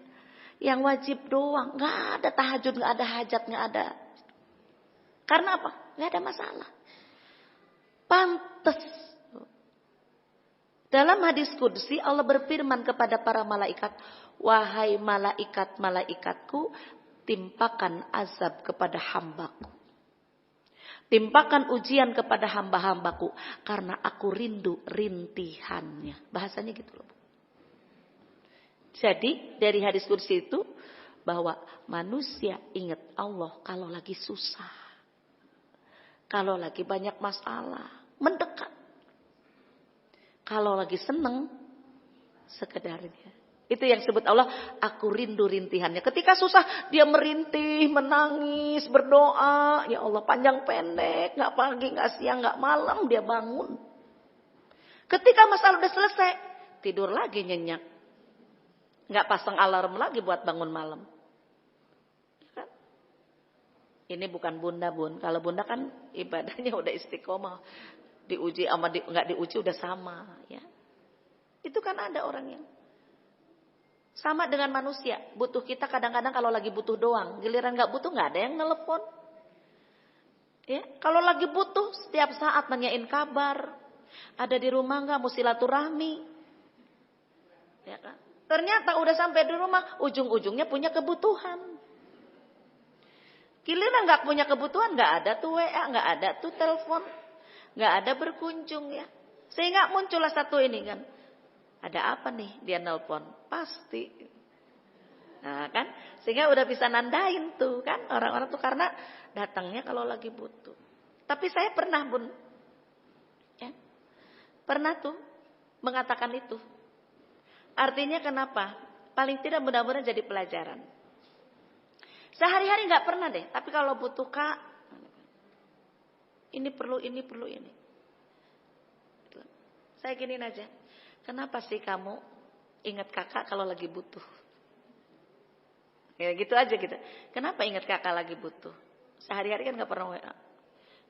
Speaker 1: Yang wajib doang, gak ada tahajud, gak ada hajat, gak ada. Karena apa? Gak ada masalah. Pantes. Dalam hadis qudsi Allah berfirman kepada para malaikat, wahai malaikat-malaikatku, timpakan azab kepada hambaku. Timpakan ujian kepada hamba-hambaku karena aku rindu rintihannya. Bahasanya gitu loh. Jadi dari hadis qudsi itu bahwa manusia ingat Allah kalau lagi susah. Kalau lagi banyak masalah, mendekat. Kalau lagi seneng, sekedarnya. Itu yang disebut Allah, aku rindu rintihannya. Ketika susah, dia merintih, menangis, berdoa. Ya Allah, panjang pendek, gak pagi, gak siang, gak malam, dia bangun. Ketika masalah udah selesai, tidur lagi nyenyak. Gak pasang alarm lagi buat bangun malam. Ini bukan bunda Bun. Kalau bunda kan ibadahnya udah istiqomah. Diuji sama nggak diuji udah sama, ya. Itu kan ada orang yang sama dengan manusia. Butuh kita kadang-kadang kalau lagi butuh doang, giliran nggak butuh nggak ada yang nelpon. Ya, kalau lagi butuh setiap saat nanyain kabar, ada di rumah nggak, mau silaturahmi, ya kan? Ternyata udah sampai di rumah, ujung-ujungnya punya kebutuhan. Giliran nggak punya kebutuhan, nggak ada tuh WA, nggak ada tuh telepon. Nggak ada berkunjung ya. Sehingga muncullah satu ini kan. Ada apa nih dia nelpon? Pasti. Nah kan. Sehingga udah bisa nandain tuh kan. Orang-orang tuh karena datangnya kalau lagi butuh. Tapi saya pernah Bun. Ya, pernah tuh mengatakan itu. Artinya kenapa? Paling tidak mudah-mudahan jadi pelajaran. Sehari-hari nggak pernah deh. Tapi kalau butuh Kak. Ini perlu ini. Saya giniin aja. Kenapa sih kamu ingat kakak kalau lagi butuh? Ya gitu aja gitu. Kenapa ingat kakak lagi butuh? Sehari-hari kan gak pernah WA.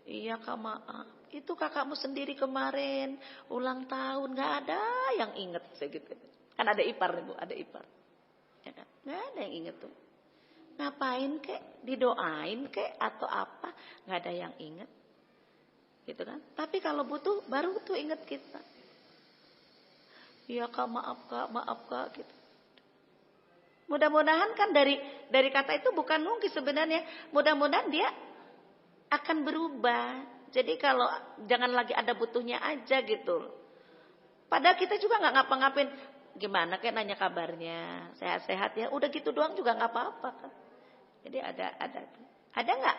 Speaker 1: Iya Kak maaf. Itu kakakmu sendiri kemarin. Ulang tahun. Gak ada yang ingat. Gitu. Kan ada ipar nih Bu. Ada ipar. Ya kan? Gak ada yang ingat tuh. Ngapain kek? Didoain kek? Atau apa? Gak ada yang ingat. Gitu kan? Tapi kalau butuh baru tuh ingat kita. Iya Kak maaf Kak gitu. Mudah-mudahan kan dari kata itu bukan mungkin sebenarnya. Mudah-mudahan dia akan berubah. Jadi kalau jangan lagi ada butuhnya aja gitu. Padahal kita juga nggak ngapa-ngapain. Gimana kayak nanya kabarnya, sehat-sehat ya. Udah gitu doang juga nggak apa-apa kan. Jadi ada nggak?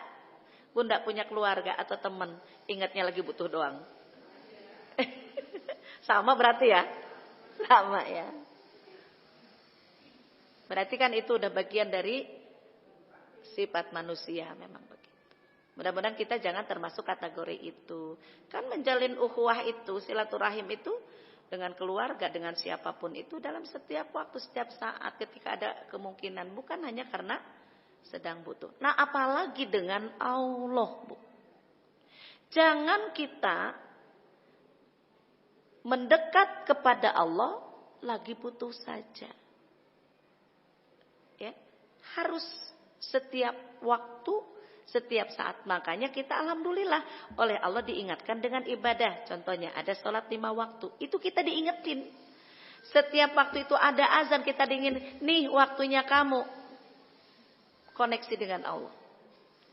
Speaker 1: Bunda punya keluarga atau teman ingatnya lagi butuh doang. Sama berarti ya? Sama ya. Berarti kan itu udah bagian dari sifat manusia memang begitu. Mudah-mudahan kita jangan termasuk kategori itu. Kan menjalin ukhuwah itu, silaturahim itu dengan keluarga, dengan siapapun itu dalam setiap waktu, setiap saat ketika ada kemungkinan. Bukan hanya karena sedang butuh. Nah apalagi dengan Allah Bu. Jangan kita mendekat kepada Allah lagi butuh saja. Ya, harus setiap waktu, setiap saat. Makanya kita alhamdulillah oleh Allah diingatkan dengan ibadah. Contohnya ada sholat 5 waktu. Itu kita diingetin. Setiap waktu itu ada azan kita diingin. Nih waktunya kamu koneksi dengan Allah.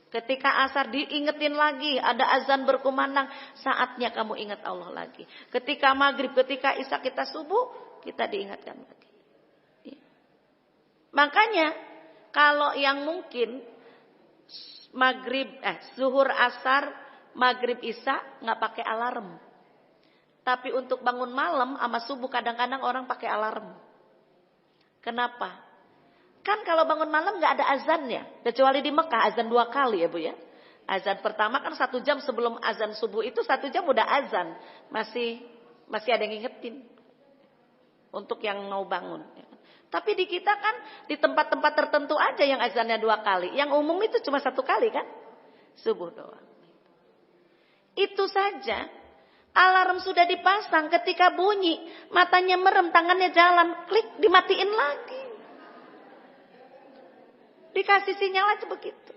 Speaker 1: Ketika asar diingetin lagi, ada azan berkumandang, saatnya kamu ingat Allah lagi. Ketika maghrib, ketika isya kita subuh, kita diingatkan lagi. Ya. Makanya kalau yang mungkin zuhur asar, maghrib isya nggak pakai alarm. Tapi untuk bangun malam sama subuh kadang-kadang orang pakai alarm. Kenapa? Kan kalau bangun malam nggak ada azannya, kecuali di Mekah azan 2 kali ya Bu ya. Azan pertama kan 1 jam sebelum azan subuh itu 1 jam udah azan, masih Masih ada yang ngingetin. Untuk yang mau bangun. Tapi di kita kan di tempat-tempat tertentu aja yang azannya 2 kali. Yang umum itu cuma 1 kali kan? Subuh doang. Itu saja. Alarm sudah dipasang, ketika bunyi, matanya merem, tangannya jalan, klik, dimatiin lagi. Dikasih sinyal aja begitu.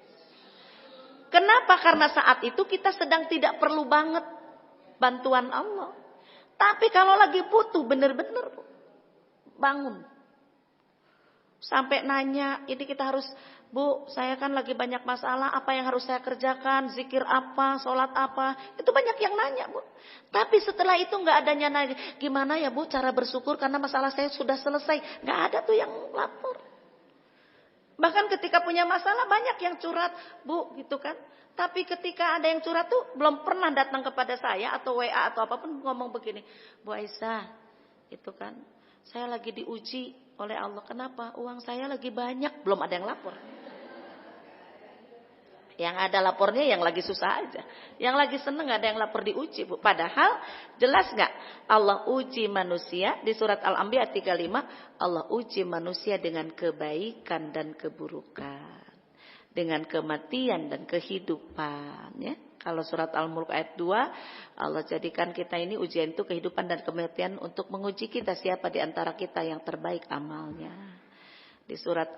Speaker 1: Kenapa? Karena saat itu kita sedang tidak perlu banget bantuan Allah. Tapi kalau lagi butuh, bener-bener bangun. Sampai nanya, ini kita harus, Bu, saya kan lagi banyak masalah, apa yang harus saya kerjakan, zikir apa, sholat apa. Itu banyak yang nanya, Bu. Tapi setelah itu gak adanya nanya, gimana ya Bu cara bersyukur karena masalah saya sudah selesai. Gak ada tuh yang lapor. Bahkan ketika punya masalah banyak yang curhat, Bu, gitu kan. Tapi ketika ada yang curhat tuh belum pernah datang kepada saya atau WA atau apapun ngomong begini, Bu Aisyah, itu kan, saya lagi diuji oleh Allah. Kenapa? Uang saya lagi banyak, belum ada yang lapor. Yang ada lapornya yang lagi susah aja. Yang lagi seneng gak ada yang lapor diuji, Bu. Padahal jelas gak? Allah uji manusia di surat Al-Anbiya 35. Allah uji manusia dengan kebaikan dan keburukan. Dengan kematian dan kehidupan. Ya. Kalau surat Al-Mulk ayat 2. Allah jadikan kita ini ujian itu kehidupan dan kematian untuk menguji kita siapa di antara kita yang terbaik amalnya. Di surat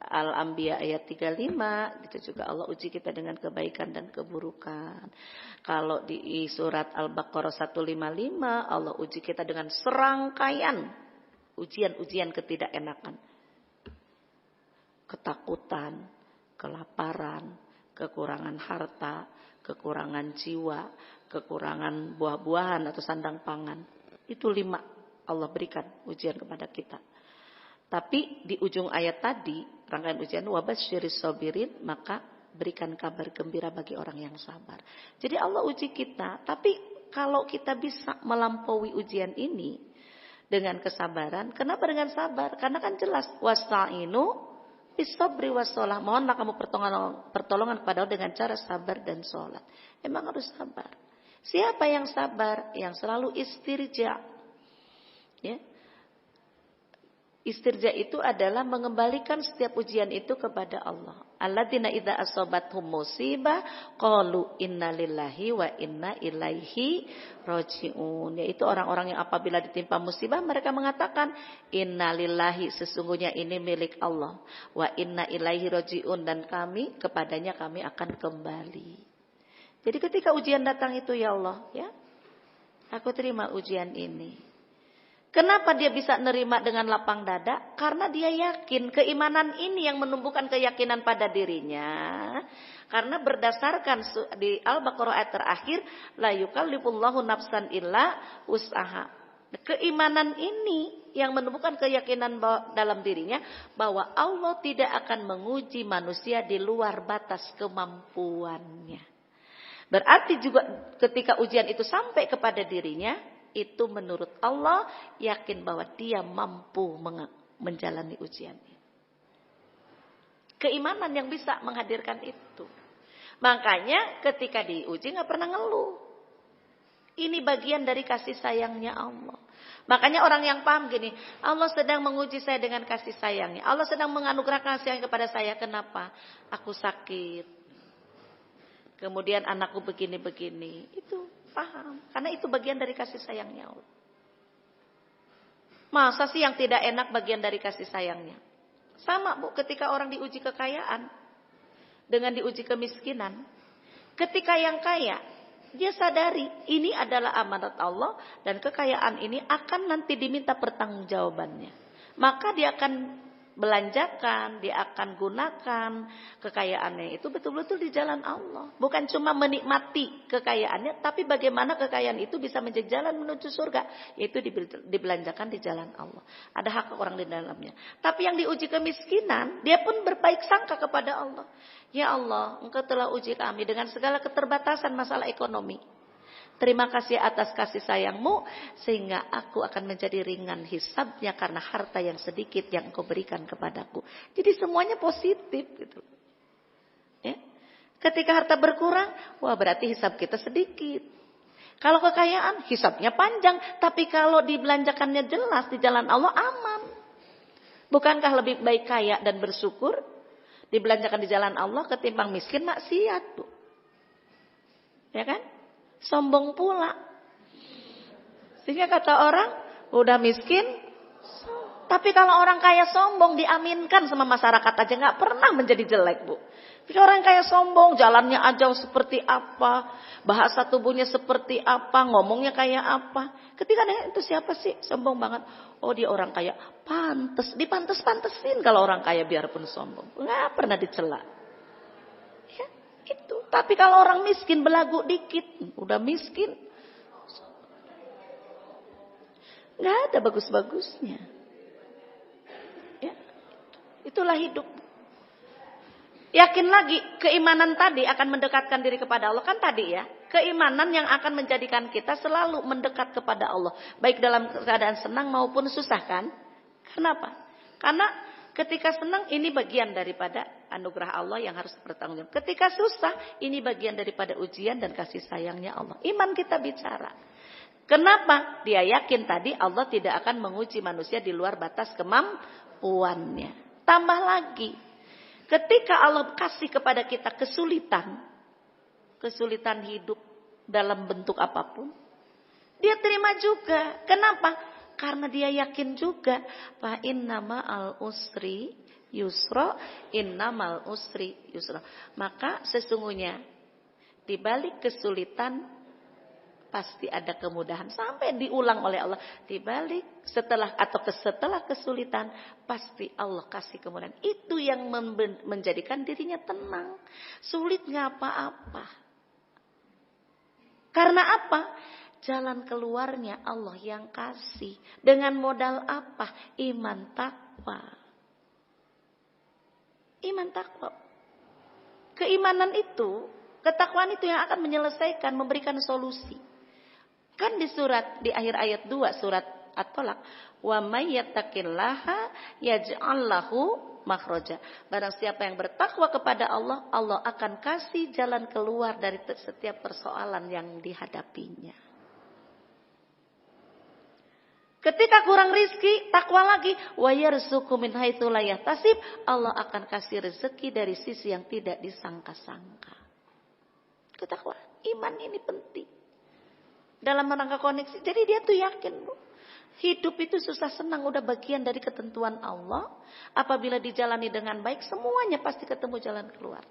Speaker 1: Al-Anbiya ayat 35 itu juga Allah uji kita dengan kebaikan dan keburukan. Kalau di surat Al-Baqarah 155 Allah uji kita dengan serangkaian ujian-ujian ketidakenakan. Ketakutan, kelaparan, kekurangan harta, kekurangan jiwa, kekurangan buah-buahan atau sandang pangan. Itu 5 Allah berikan ujian kepada kita. Tapi di ujung ayat tadi, rangkaian ujian wabasyiris sabirin, maka berikan kabar gembira bagi orang yang sabar. Jadi Allah uji kita, tapi kalau kita bisa melampaui ujian ini dengan kesabaran, kenapa dengan sabar? Karena kan jelas wasta'inu bisabri wassalah. Mohonlah kamu pertolongan kepada Allah dengan cara sabar dan sholat. Emang harus sabar. Siapa yang sabar? Yang selalu istirja. Ya. Istirja itu adalah mengembalikan setiap ujian itu kepada Allah. Alladzina idza asabathum musibah qalu innalillahi wa inna ilaihi rajiun. Yaitu orang-orang yang apabila ditimpa musibah mereka mengatakan innalillahi, sesungguhnya ini milik Allah, wa inna ilaihi rajiun, dan kami kepadanya kami akan kembali. Jadi ketika ujian datang itu, ya Allah, ya, aku terima ujian ini. Kenapa dia bisa nerima dengan lapang dada? Karena dia yakin. Keimanan ini yang menumbuhkan keyakinan pada dirinya. Karena berdasarkan di Al-Baqarah ayat terakhir, la yukallifullahu nafsan illa wus'aha. Keimanan ini yang menumbuhkan keyakinan dalam dirinya bahwa Allah tidak akan menguji manusia di luar batas kemampuannya. Berarti juga ketika ujian itu sampai kepada dirinya, itu menurut Allah yakin bahwa dia mampu menjalani ujian ini. Keimanan yang bisa menghadirkan itu. Makanya ketika diuji gak pernah ngeluh. Ini bagian dari kasih sayangnya Allah. Makanya orang yang paham gini, Allah sedang menguji saya dengan kasih sayangnya. Allah sedang menganugerahkan kasih sayang kepada saya. Kenapa? Aku sakit. Kemudian anakku begini-begini. Itu paham. Karena itu bagian dari kasih sayangnya Allah. Masa sih yang tidak enak bagian dari kasih sayangnya? Sama, Bu, ketika orang diuji kekayaan dengan diuji kemiskinan. Ketika yang kaya, dia sadari ini adalah amanat Allah dan kekayaan ini akan nanti diminta pertanggungjawabannya. Maka dia akan belanjakan, dia akan gunakan kekayaannya itu betul-betul di jalan Allah. Bukan cuma menikmati kekayaannya, tapi bagaimana kekayaan itu bisa menjadi jalan menuju surga, yaitu dibelanjakan di jalan Allah. Ada hak orang di dalamnya. Tapi yang diuji kemiskinan, dia pun berbaik sangka kepada Allah. Ya Allah, Engkau telah uji kami dengan segala keterbatasan masalah ekonomi. Terima kasih atas kasih sayangmu, sehingga aku akan menjadi ringan hisabnya karena harta yang sedikit yang Engkau berikan kepadaku. Jadi semuanya positif gitu. Ya. Ketika harta berkurang, wah berarti hisab kita sedikit. Kalau kekayaan, hisabnya panjang. Tapi kalau dibelanjakannya jelas di jalan Allah, aman. Bukankah lebih baik kaya dan bersyukur dibelanjakan di jalan Allah ketimbang miskin maksiat, Bu? Ya kan? Sombong pula. Sehingga kata orang, udah miskin, tapi kalau orang kaya sombong diaminkan sama masyarakat aja, nggak pernah menjadi jelek, Bu. Tapi orang kaya sombong, jalannya aja seperti apa, bahasa tubuhnya seperti apa, ngomongnya kayak apa. Ketika itu siapa sih sombong banget? Oh, dia orang kaya, pantes, dipantes-pantesin kalau orang kaya biarpun sombong, nggak pernah dicela. Ya, itu. Tapi kalau orang miskin belagu dikit, udah miskin, nggak ada bagus-bagusnya. Ya, itulah hidup. Yakin lagi, keimanan tadi akan mendekatkan diri kepada Allah. Kan tadi ya, keimanan yang akan menjadikan kita selalu mendekat kepada Allah. Baik dalam keadaan senang maupun susah kan. Kenapa? Karena ketika senang ini bagian daripada anugerah Allah yang harus bertanggung jawab. Ketika susah ini bagian daripada ujian dan kasih sayangnya Allah. Iman kita bicara. Kenapa? Dia yakin tadi Allah tidak akan menguji manusia di luar batas kemampuannya. Tambah lagi. Ketika Allah kasih kepada kita kesulitan hidup dalam bentuk apapun, dia terima juga. Kenapa? Karena dia yakin juga, fa innamal usri yusra, innamal usri yusra. Maka sesungguhnya di balik kesulitan pasti ada kemudahan. Sampai diulang oleh Allah. Di balik setelah kesulitan pasti Allah kasih kemudahan. Itu yang menjadikan dirinya tenang. Sulit nggak apa-apa. Karena apa? Jalan keluarnya Allah yang kasih. Dengan modal apa? Iman takwa. Iman takwa. Keimanan itu, ketakwaan itu yang akan menyelesaikan, memberikan solusi. Kan di akhir ayat 2 surat At-Tolaq, wa may yattaqillaha yaj'al lahu makhraja. Barang siapa yang bertakwa kepada Allah, Allah akan kasih jalan keluar dari setiap persoalan yang dihadapinya. Ketika kurang rizki, takwa lagi, wa yarzuqu min haitsu la yahtasib, Allah akan kasih rezeki dari sisi yang tidak disangka-sangka. Ketakwa, iman ini penting. Dalam rangka koneksi. Jadi dia tuh yakin, Bu. Hidup itu susah senang udah bagian dari ketentuan Allah. Apabila dijalani dengan baik, semuanya pasti ketemu jalan keluar.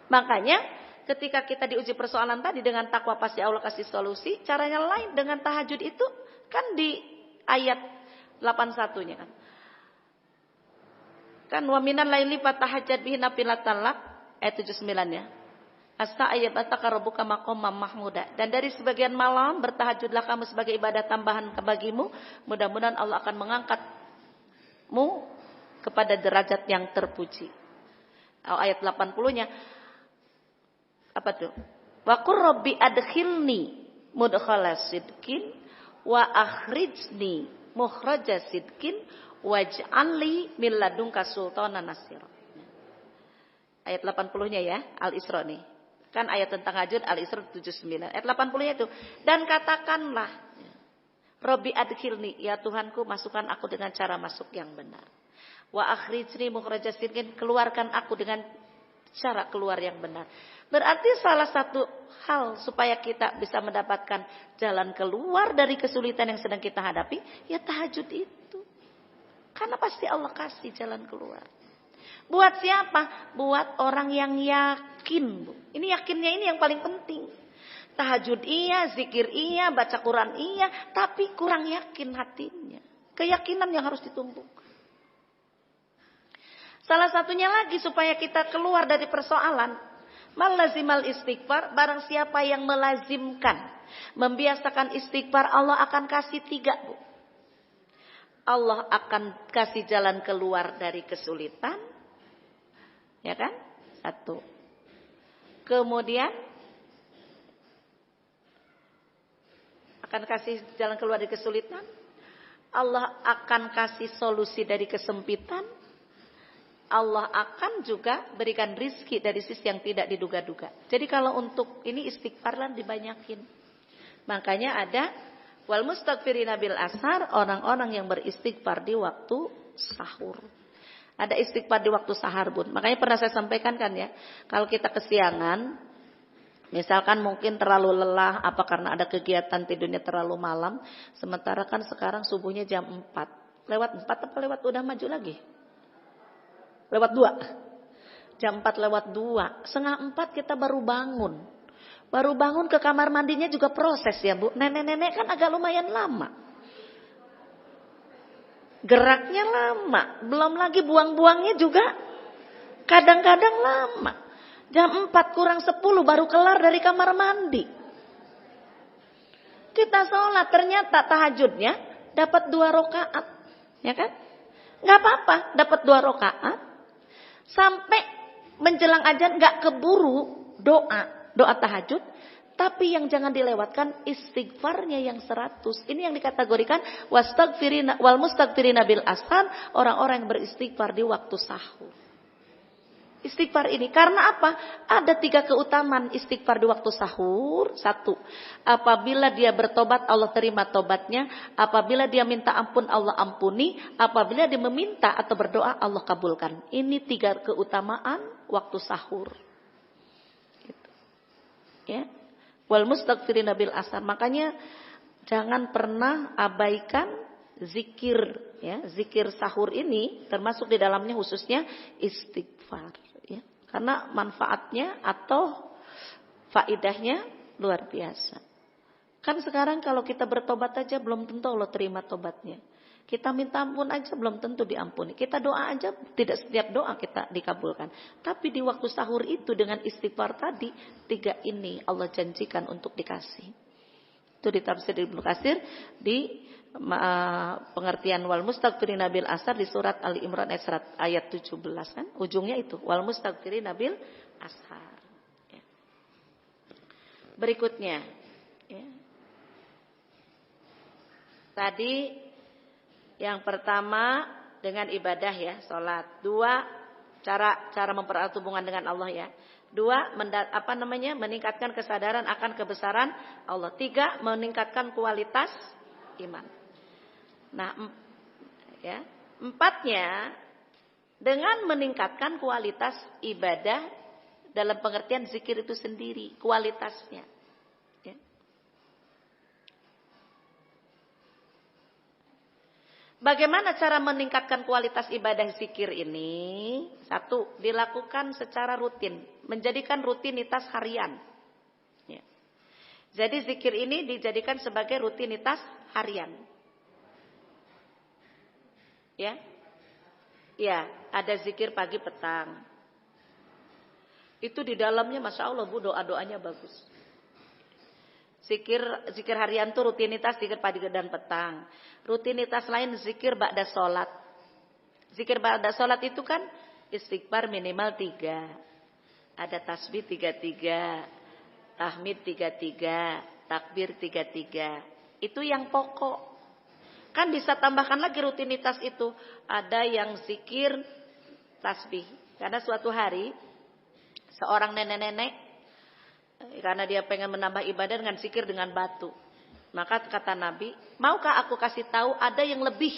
Speaker 1: Makanya ketika kita diuji persoalan tadi dengan takwa pasti Allah kasih solusi. Caranya lain dengan tahajud itu kan di ayat 81-nya kan. Kan wa minal laili fatahajjad bihi nafilatan lak ayat 79 ya. Asa ayyabataka rabbuka maqaman mahmuda. Dan dari sebagian malam bertahajudlah kamu sebagai ibadah tambahan bagimu. Mudah-mudahan Allah akan mengangkatmu kepada derajat yang terpuji. Ayat 80-nya apa tuh? Wa qur rabbi adkhilni mudkhala sidqin wa akhrijni mukhraja sidqin waj'alni min ladunka sultanan nasir. Ayat 80-nya ya, Al-Isra nih. Kan ayat tentang hajud Al-Isra 79. Ayat 80-nya itu. Dan katakanlah, Rabbi adkhilni, ya Tuhanku masukkan aku dengan cara masuk yang benar. Wa akhrijni mukhraja sidqin, keluarkan aku dengan cara keluar yang benar. Berarti salah satu hal supaya kita bisa mendapatkan jalan keluar dari kesulitan yang sedang kita hadapi, ya tahajud itu. Karena pasti Allah kasih jalan keluar. Buat siapa? Buat orang yang yakin, Bu. Ini yakinnya ini yang paling penting. Tahajud iya, zikir iya, baca Quran iya, tapi kurang yakin hatinya. Keyakinan yang harus ditumbuhkan. Salah satunya lagi supaya kita keluar dari persoalan, malazimal istighfar, barang siapa yang melazimkan, membiasakan istighfar, Allah akan kasih 3, Bu. Allah akan kasih jalan keluar dari kesulitan. Ya kan? 1. Kemudian akan kasih jalan keluar dari kesulitan. Allah akan kasih solusi dari kesempitan. Allah akan juga berikan rizki dari sisi yang tidak diduga-duga. Jadi kalau untuk ini istighfarlah dibanyakin. Makanya ada wal mustaghfirina bil ashar, orang-orang yang beristighfar di waktu sahur. Ada istighfar di waktu sahur, Bun. Makanya pernah saya sampaikan kan ya, kalau kita kesiangan, misalkan mungkin terlalu lelah, apa karena ada kegiatan tidurnya terlalu malam, sementara kan sekarang subuhnya jam 4. Lewat 4 apa lewat udah maju lagi? Lewat 2. Jam 4 lewat 2. Setengah 4 kita baru bangun. Baru bangun ke kamar mandinya juga proses ya Bu. Nenek-nenek kan agak lumayan lama. Geraknya lama. Belum lagi buang-buangnya juga kadang-kadang lama. Jam 4 kurang 10 baru kelar dari kamar mandi. Kita sholat ternyata tahajudnya dapat 2 rakaat. Ya kan? Gak apa-apa dapat 2 rakaat. Sampai menjelang azan gak keburu doa tahajud, tapi yang jangan dilewatkan istighfarnya yang 100. Ini yang dikategorikan wal mustaghfirina bil ashar, orang-orang yang beristighfar di waktu sahur. Istighfar ini karena apa? Ada 3 keutamaan istighfar di waktu sahur. 1, apabila dia bertobat Allah terima tobatnya. Apabila dia minta ampun Allah ampuni. Apabila dia meminta atau berdoa Allah kabulkan. Ini 3 keutamaan waktu sahur. Gitu. Ya. Wal mustaghfirina bil ashar. Makanya jangan pernah abaikan zikir. Ya. Zikir sahur ini termasuk di dalamnya khususnya istighfar. Karena manfaatnya atau faidahnya luar biasa. Kan sekarang kalau kita bertobat aja belum tentu Allah terima tobatnya. Kita minta ampun aja belum tentu diampuni. Kita doa aja tidak setiap doa kita dikabulkan. Tapi di waktu sahur itu dengan istighfar tadi, 3 ini Allah janjikan untuk dikasih. Itu di tafsir Ibnu Katsir di pengertian wal mustaghfirina bil ashar di surat Ali Imran ayat 17 kan ujungnya itu wal mustaghfirina bil ashar. Ya. Berikutnya ya. Tadi yang pertama dengan ibadah ya, salat. 2 cara mempererat hubungan dengan Allah ya. 2 meningkatkan kesadaran akan kebesaran Allah. 3 meningkatkan kualitas iman. Nah, ya, 4-nya dengan meningkatkan kualitas ibadah dalam pengertian zikir itu sendiri, kualitasnya. Ya. Bagaimana cara meningkatkan kualitas ibadah zikir ini? 1, dilakukan secara rutin, menjadikan rutinitas harian. Ya. Jadi zikir ini dijadikan sebagai rutinitas harian. Ya, ya, ada zikir pagi petang. Itu di dalamnya masya Allah Bu doa-doanya bagus. Zikir harian itu rutinitas zikir pagi dan petang. Rutinitas lain zikir ba'da sholat. Zikir ba'da sholat itu kan istighfar minimal 3. Ada tasbih 33, tahmid 33, takbir 33. Itu yang pokok. Kan bisa tambahkan lagi rutinitas itu. Ada yang zikir tasbih. Karena suatu hari seorang nenek-nenek karena dia pengen menambah ibadah dengan zikir dengan batu. Maka kata Nabi, maukah aku kasih tahu ada yang lebih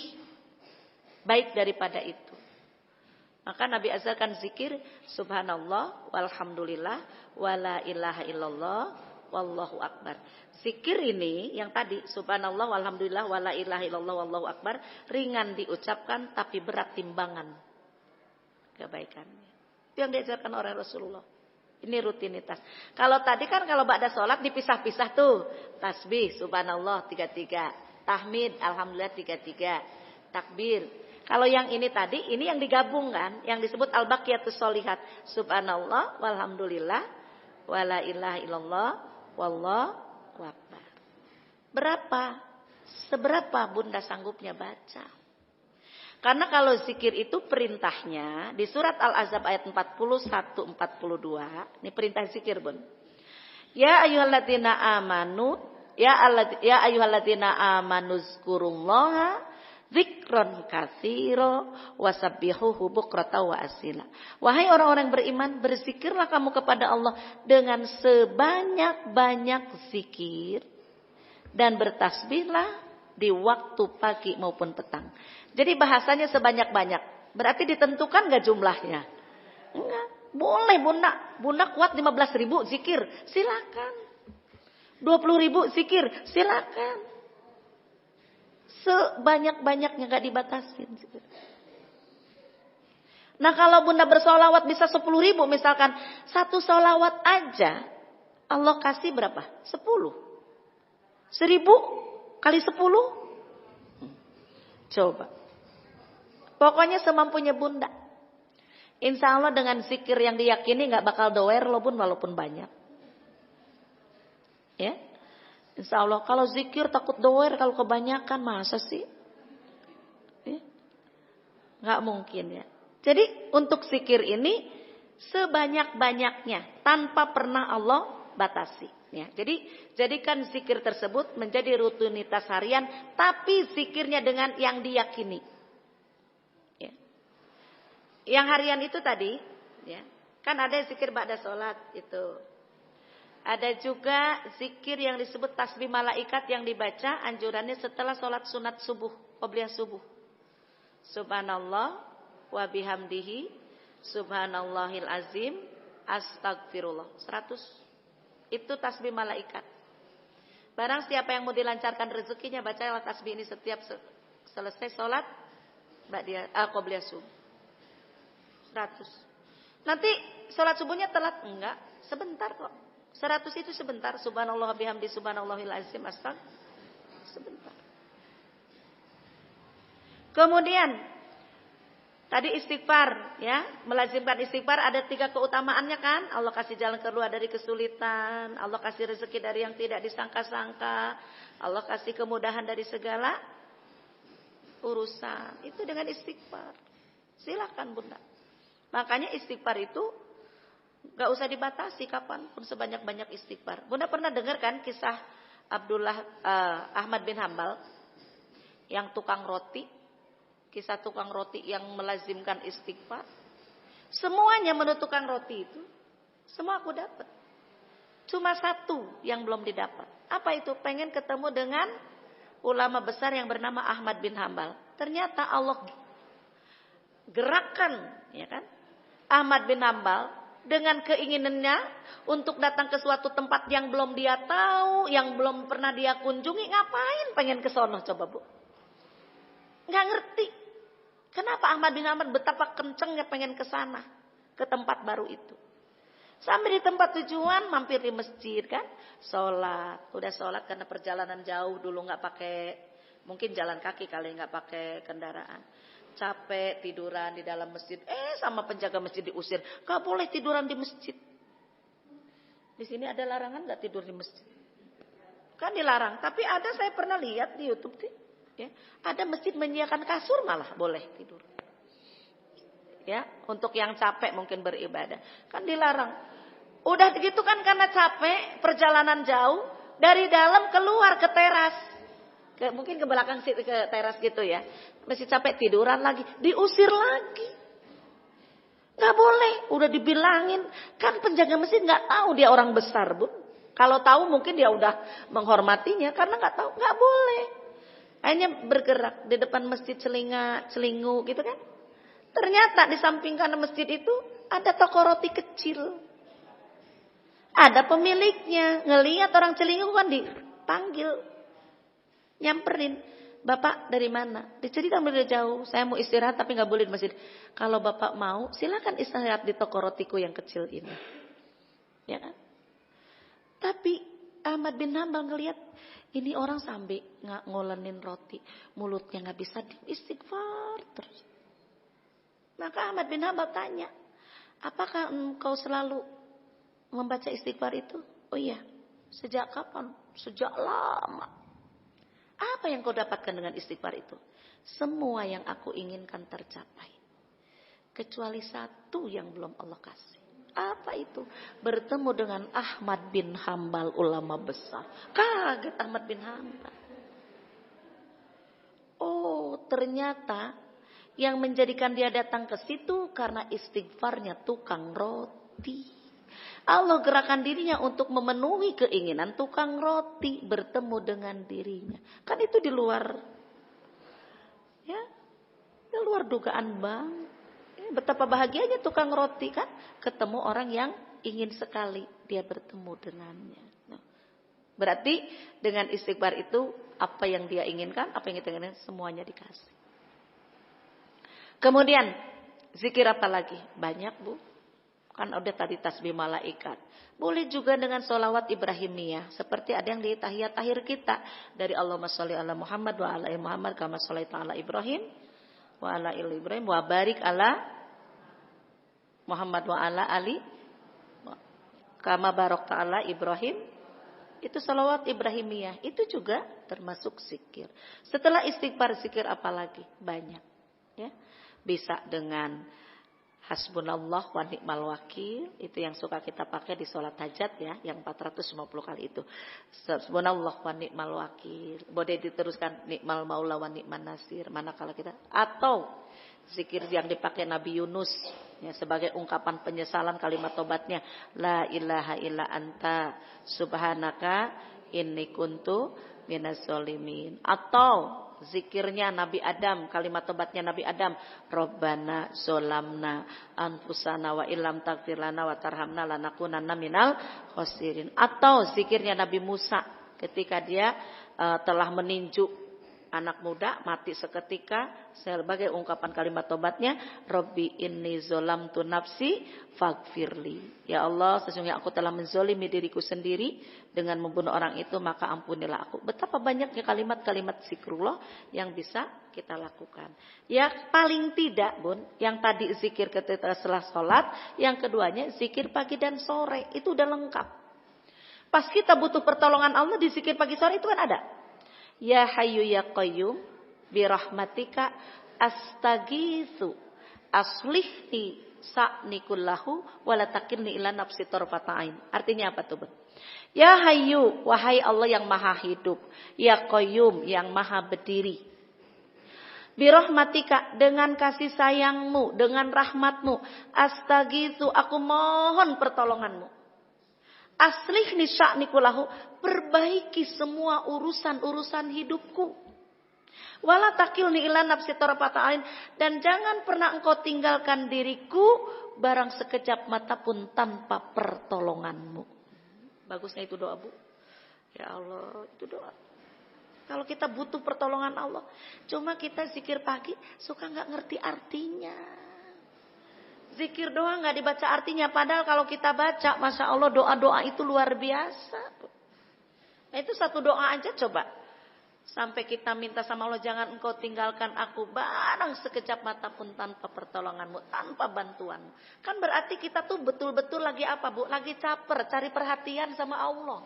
Speaker 1: baik daripada itu? Maka Nabi ajarkan zikir subhanallah walhamdulillah wala ilaha illallah wallahu akbar. Zikir ini yang tadi subhanallah walhamdulillah wala ilaha illallah wallahu akbar ringan diucapkan tapi berat timbangan kebaikannya. Itu yang diajarkan oleh Rasulullah. Ini rutinitas. Kalau tadi kan kalau ba'da sholat dipisah-pisah tuh. Tasbih subhanallah 33, tahmid alhamdulillah 33, takbir. Kalau yang ini tadi ini yang digabungkan yang disebut al-baqiyatus sholihat. Subhanallah walhamdulillah wala ilaha illallah wallahu akbar. Berapa? Seberapa Bunda sanggupnya baca? Karena kalau zikir itu perintahnya di surat Al-Ahzab ayat 41-42. Ini perintah zikir Bun. Ya ayyuhalladzina amanu ya ayyuhalladzina amanu zkurullaha dzikron katsira wasabbihuhu bukratan wa asila. Wahai orang-orang beriman, berzikirlah kamu kepada Allah dengan sebanyak-banyak zikir dan bertasbihlah di waktu pagi maupun petang. Jadi bahasanya sebanyak-banyak. Berarti ditentukan gak jumlahnya? Enggak. Boleh bunda kuat 15.000 zikir, silakan. 20.000 zikir, silakan. Sebanyak-banyaknya gak dibatasin. Nah kalau bunda bersolawat bisa 10.000 misalkan. Satu solawat aja Allah kasih berapa? 10. 1.000 kali 10. Coba. Pokoknya semampunya bunda. Insya Allah dengan zikir yang diyakini gak bakal doer loh bun walaupun banyak. Ya. Insya Allah kalau zikir takut doer kalau kebanyakan masa sih? Ya. Gak mungkin ya. Jadi untuk zikir ini sebanyak-banyaknya tanpa pernah Allah batasi. Ya. Jadi jadikan zikir tersebut menjadi rutinitas harian tapi zikirnya dengan yang diyakini. Ya. Yang harian itu tadi, ya, kan ada zikir ba'da sholat itu. Ada juga zikir yang disebut tasbih malaikat yang dibaca anjurannya setelah sholat sunat subuh, qobliyah subuh. Subhanallah wa bihamdihi subhanallahil azim astagfirullah 100. Itu tasbih malaikat. Barang siapa yang mau dilancarkan rezekinya baca tasbih ini setiap selesai sholat qobliyah subuh 100. Nanti sholat subuhnya telat enggak, sebentar kok. 100 itu sebentar. Subhanallah bihamdi subhanallahil azim sebentar. Kemudian tadi istighfar, ya, melazimkan istighfar ada 3 keutamaannya kan? Allah kasih jalan keluar dari kesulitan, Allah kasih rezeki dari yang tidak disangka-sangka, Allah kasih kemudahan dari segala urusan. Itu dengan istighfar. Silakan bunda. Makanya istighfar itu gak usah dibatasi kapanpun sebanyak-banyak istighfar. Bunda pernah dengar kan kisah Ahmad bin Hambal yang tukang roti? Kisah tukang roti yang melazimkan istighfar. Semuanya menurut tukang roti itu, semua aku dapat. Cuma satu yang belum didapat. Apa itu? Pengen ketemu dengan ulama besar yang bernama Ahmad bin Hambal. Ternyata Allah gerakkan, ya kan? Ahmad bin Hambal dengan keinginannya untuk datang ke suatu tempat yang belum dia tahu, yang belum pernah dia kunjungi. Ngapain pengen ke sono coba bu? Nggak ngerti. Kenapa Ahmad bin Hambal betapa kencengnya pengen ke sana, ke tempat baru itu. Sampai di tempat tujuan mampir di masjid kan, sholat. Udah sholat karena perjalanan jauh dulu nggak pakai, mungkin jalan kaki kali nggak pakai kendaraan. Capek tiduran di dalam masjid. Sama penjaga masjid diusir, nggak boleh tiduran di masjid. Di sini ada larangan nggak tidur di masjid? Kan dilarang. Tapi ada saya pernah lihat di YouTube sih. Ya, ada masjid menyediakan kasur malah boleh tidur. Ya, untuk yang capek mungkin beribadah. Kan dilarang. Udah gitu kan karena capek, perjalanan jauh, dari dalam keluar ke teras. Mungkin ke belakang ke teras gitu ya. Masih capek tiduran lagi, diusir lagi. Gak boleh, udah dibilangin. Kan penjaga masjid gak tahu dia orang besar, Bu. Kalau tahu mungkin dia udah menghormatinya, karena gak tahu, gak boleh. Akhirnya bergerak di depan masjid celingu gitu kan. Ternyata di samping kanan masjid itu ada toko roti kecil. Ada pemiliknya. Ngelihat orang celingu kan dipanggil. Nyamperin. Bapak dari mana? Diceritakan dari jauh. Saya mau istirahat tapi gak boleh di masjid. Kalau bapak mau silakan istirahat di toko rotiku yang kecil ini. Ya kan? Tapi Ahmad bin Hambal ngelihat ini orang sampai ngolenin roti, mulutnya nggak bisa istighfar terus. Maka Ahmad bin Hambal tanya, apakah engkau selalu membaca istighfar itu? Oh iya, sejak kapan? Sejak lama. Apa yang kau dapatkan dengan istighfar itu? Semua yang aku inginkan tercapai, kecuali satu yang belum Allah kasih. Apa itu? Bertemu dengan Ahmad bin Hambal, ulama besar. Kaget Ahmad bin Hambal. Oh, ternyata yang menjadikan dia datang ke situ karena istighfarnya tukang roti. Allah gerakan dirinya untuk memenuhi keinginan tukang roti bertemu dengan dirinya. Kan itu di luar, ya, di luar dugaan bang. Ya, betapa bahagianya tukang roti kan ketemu orang yang ingin sekali dia bertemu dengannya. Nah, berarti dengan istighfar itu apa yang dia inginkan, apa yang kita inginkan semuanya dikasih. Kemudian zikir apa lagi? Banyak bu. Kan udah tadi tasbih malaikat. Boleh juga dengan sholawat Ibrahimiyah. Seperti ada yang di tahiyat akhir kita. Dari Allahumma sholli ala Muhammad wa ala Muhammad kama sholaita ala Ibrahim. Wa ala Ibrahim. Wa barik ala Muhammad wa ala Ali. Kama barokta ala Ibrahim. Itu sholawat Ibrahimiyah. Itu juga termasuk zikir. Setelah istighfar zikir apa lagi? Banyak. Ya. Bisa dengan hasbunallah wa ni'mal wakil, itu yang suka kita pakai di sholat hajat ya, yang 450 kali itu. Hasbunallah wa ni'mal wakil. Boleh diteruskan ni'mal maula wa ni'man nasir, manakala kita, atau zikir yang dipakai Nabi Yunus ya, sebagai ungkapan penyesalan kalimat tobatnya, la ilaha illa anta subhanaka inni kuntu minaz zalimin. Atau zikirnya Nabi Adam, kalimat tobatnya Nabi Adam, Rabbana zolamna anfusana wa illam taghfir lana wa tarhamna lanakunanna minal khosirin. Atau zikirnya Nabi Musa ketika dia telah meninju anak muda mati seketika, sebagai ungkapan kalimat tobatnya, Rabbi inni zolamtu nafsi faghfirli. Ya Allah, sesungguhnya aku telah menzolimi diriku sendiri dengan membunuh orang itu, maka ampunilah aku. Betapa banyaknya kalimat-kalimat zikrullah yang bisa kita lakukan. Ya paling tidak bun, yang tadi zikir ketika setelah sholat, yang keduanya zikir pagi dan sore, itu udah lengkap. Pas kita butuh pertolongan Allah di zikir pagi sore itu kan ada. Ya Hayyu ya Qayyum birahmatika astagitsu aslihni sa'ni kullahu wala takilni ila nafsi tarfata ain. Artinya apa tuh, Bun? Ya Hayyu, wahai Allah yang maha hidup, ya Qayyum yang maha berdiri. Birahmatika, dengan kasih sayangmu, dengan rahmatmu, astagitsu, aku mohon pertolonganmu. Aslihni sya'ni kullahu, perbaiki semua urusan-urusan hidupku. Wala takilni ila nafsi tarfata ain, dan jangan pernah engkau tinggalkan diriku barang sekejap mata pun tanpa pertolonganmu. Bagusnya itu doa, Bu. Ya Allah, itu doa. Kalau kita butuh pertolongan Allah, cuma kita zikir pagi suka nggak ngerti artinya. Zikir doa nggak dibaca artinya, padahal kalau kita baca, masya Allah doa-doa itu luar biasa. Nah itu satu doa aja coba. Sampai kita minta sama Allah, jangan engkau tinggalkan aku barang sekejap mata pun tanpa pertolonganmu, tanpa bantuanmu. Kan berarti kita tuh betul-betul lagi apa, Bu? Lagi caper, cari perhatian sama Allah.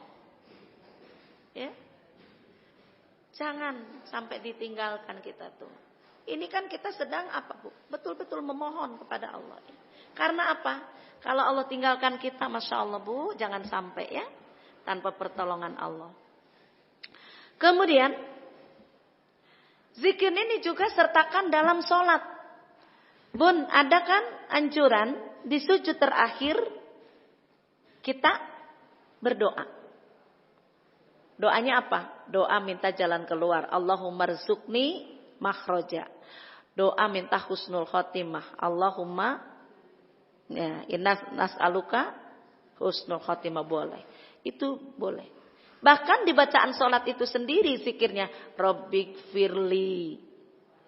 Speaker 1: Ya. Jangan sampai ditinggalkan kita tuh. Ini kan kita sedang apa, Bu? Betul-betul memohon kepada Allah. Karena apa? Kalau Allah tinggalkan kita, masya Allah, Bu, jangan sampai ya, tanpa pertolongan Allah. Kemudian zikir ini juga sertakan dalam sholat. Bun, ada kan anjuran di sujud terakhir kita berdoa. Doanya apa? Doa minta jalan keluar. Allahumma rzuqni makhroja. Doa minta husnul khotimah. Allahumma ya, inna nas'aluka husnul khotimah, boleh. Itu boleh. Bahkan di bacaan sholat itu sendiri zikirnya, Rabbighfirli,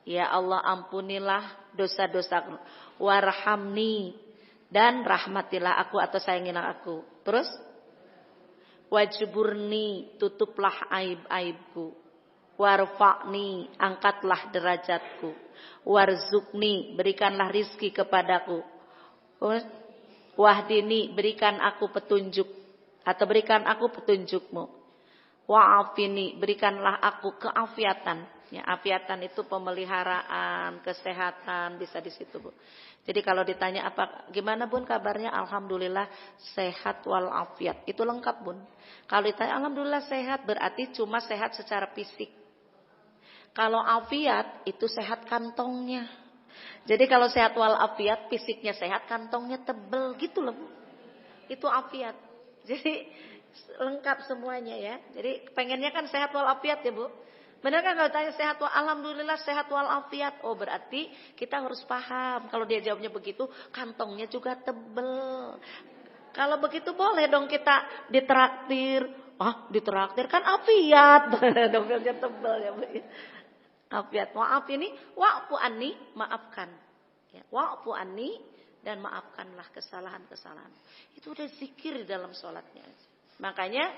Speaker 1: ya Allah ampunilah dosa-dosaku, warhamni, dan rahmatilah aku atau sayangilah aku. Terus wajburni, tutuplah aib-aibku, warfa'ni, angkatlah derajatku, warzukni, berikanlah rizki kepadaku, wahdini, berikan aku petunjuk atau berikan aku petunjukmu, wa'afini, berikanlah aku keafiatan. Ya, afiatan itu pemeliharaan, kesehatan, bisa di situ, Bu. Jadi kalau ditanya apa, gimana Bun kabarnya? Alhamdulillah sehat walafiat. Itu lengkap, Bun. Kalau ditanya alhamdulillah sehat, berarti cuma sehat secara fisik. Kalau afiat itu sehat kantongnya. Jadi kalau sehat walafiat, fisiknya sehat, kantongnya tebel gitu loh, Bu. Itu afiat. Jadi lengkap semuanya ya. Jadi pengennya kan sehat walafiat ya Bu. Benar kan kalau tanya sehat alhamdulillah sehat walafiat. Oh berarti kita harus paham. Kalau dia jawabnya begitu, kantongnya juga tebel. Kalau begitu boleh dong kita ditraktir. Ditraktir kan afiat. Dompetnya tebel ya Bu. Afiat. Maaf ini wa'fu anni, maafkan. Ya, wa'fu anni dan maafkanlah kesalahan-kesalahan. Itu udah zikir di dalam sholatnya. Makanya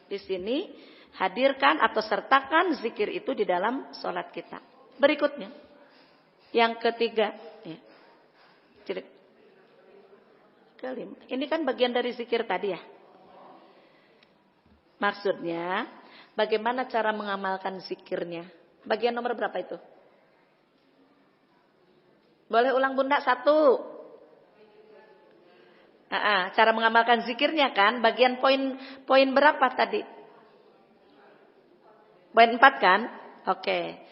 Speaker 1: di sini hadirkan atau sertakan zikir itu di dalam sholat kita. Berikutnya, yang ketiga, ya. Ini kan bagian dari zikir tadi ya. Maksudnya, bagaimana cara mengamalkan zikirnya? Bagian nomor berapa itu? Boleh ulang Bunda? 1. Cara mengamalkan zikirnya kan, bagian poin berapa tadi? Poin 4 kan? Oke.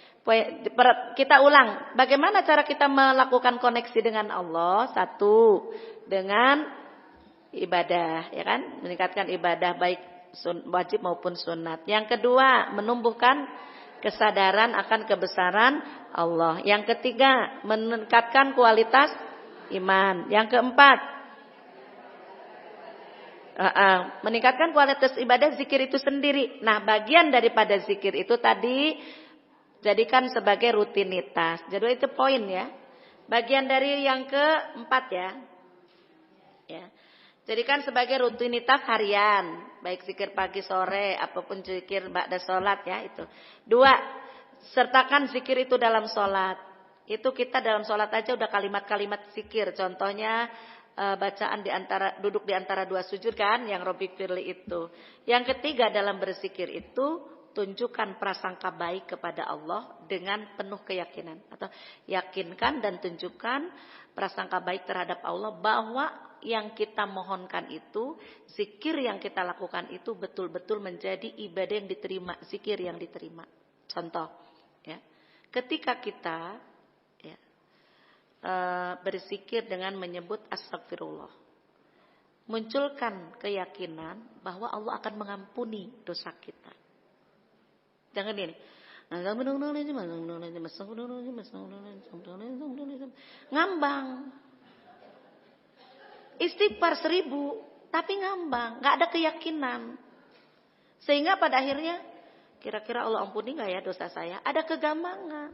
Speaker 1: Kita ulang. Bagaimana cara kita melakukan koneksi dengan Allah? 1, dengan ibadah, ya kan? Meningkatkan ibadah baik wajib maupun sunat. Yang kedua, menumbuhkan kesadaran akan kebesaran Allah. Yang ketiga, meningkatkan kualitas iman. Yang keempat, meningkatkan kualitas ibadah zikir itu sendiri. Nah, bagian daripada zikir itu tadi jadikan sebagai rutinitas. Jadi itu poin ya. Bagian dari yang keempat ya. Ya. Jadikan sebagai rutinitas harian, baik zikir pagi sore apapun zikir ba'da salat ya itu. 2, sertakan zikir itu dalam salat. Itu kita dalam salat aja udah kalimat-kalimat zikir. Contohnya bacaan duduk di antara 2 sujud kan yang Robbi Firli itu. Yang ketiga dalam berzikir itu tunjukkan prasangka baik kepada Allah dengan penuh keyakinan atau yakinkan dan tunjukkan prasangka baik terhadap Allah bahwa yang kita mohonkan itu, zikir yang kita lakukan itu betul-betul menjadi ibadah yang diterima, zikir yang diterima. Contoh, ya, ketika kita ya, berzikir dengan menyebut astagfirullah, munculkan keyakinan bahwa Allah akan mengampuni dosa kita. Jangan ini. Ngambang. Istighfar 1000, tapi ngambang, nggak ada keyakinan. Sehingga pada akhirnya, kira-kira Allah ampuni nggak ya dosa saya? Ada kegambangan.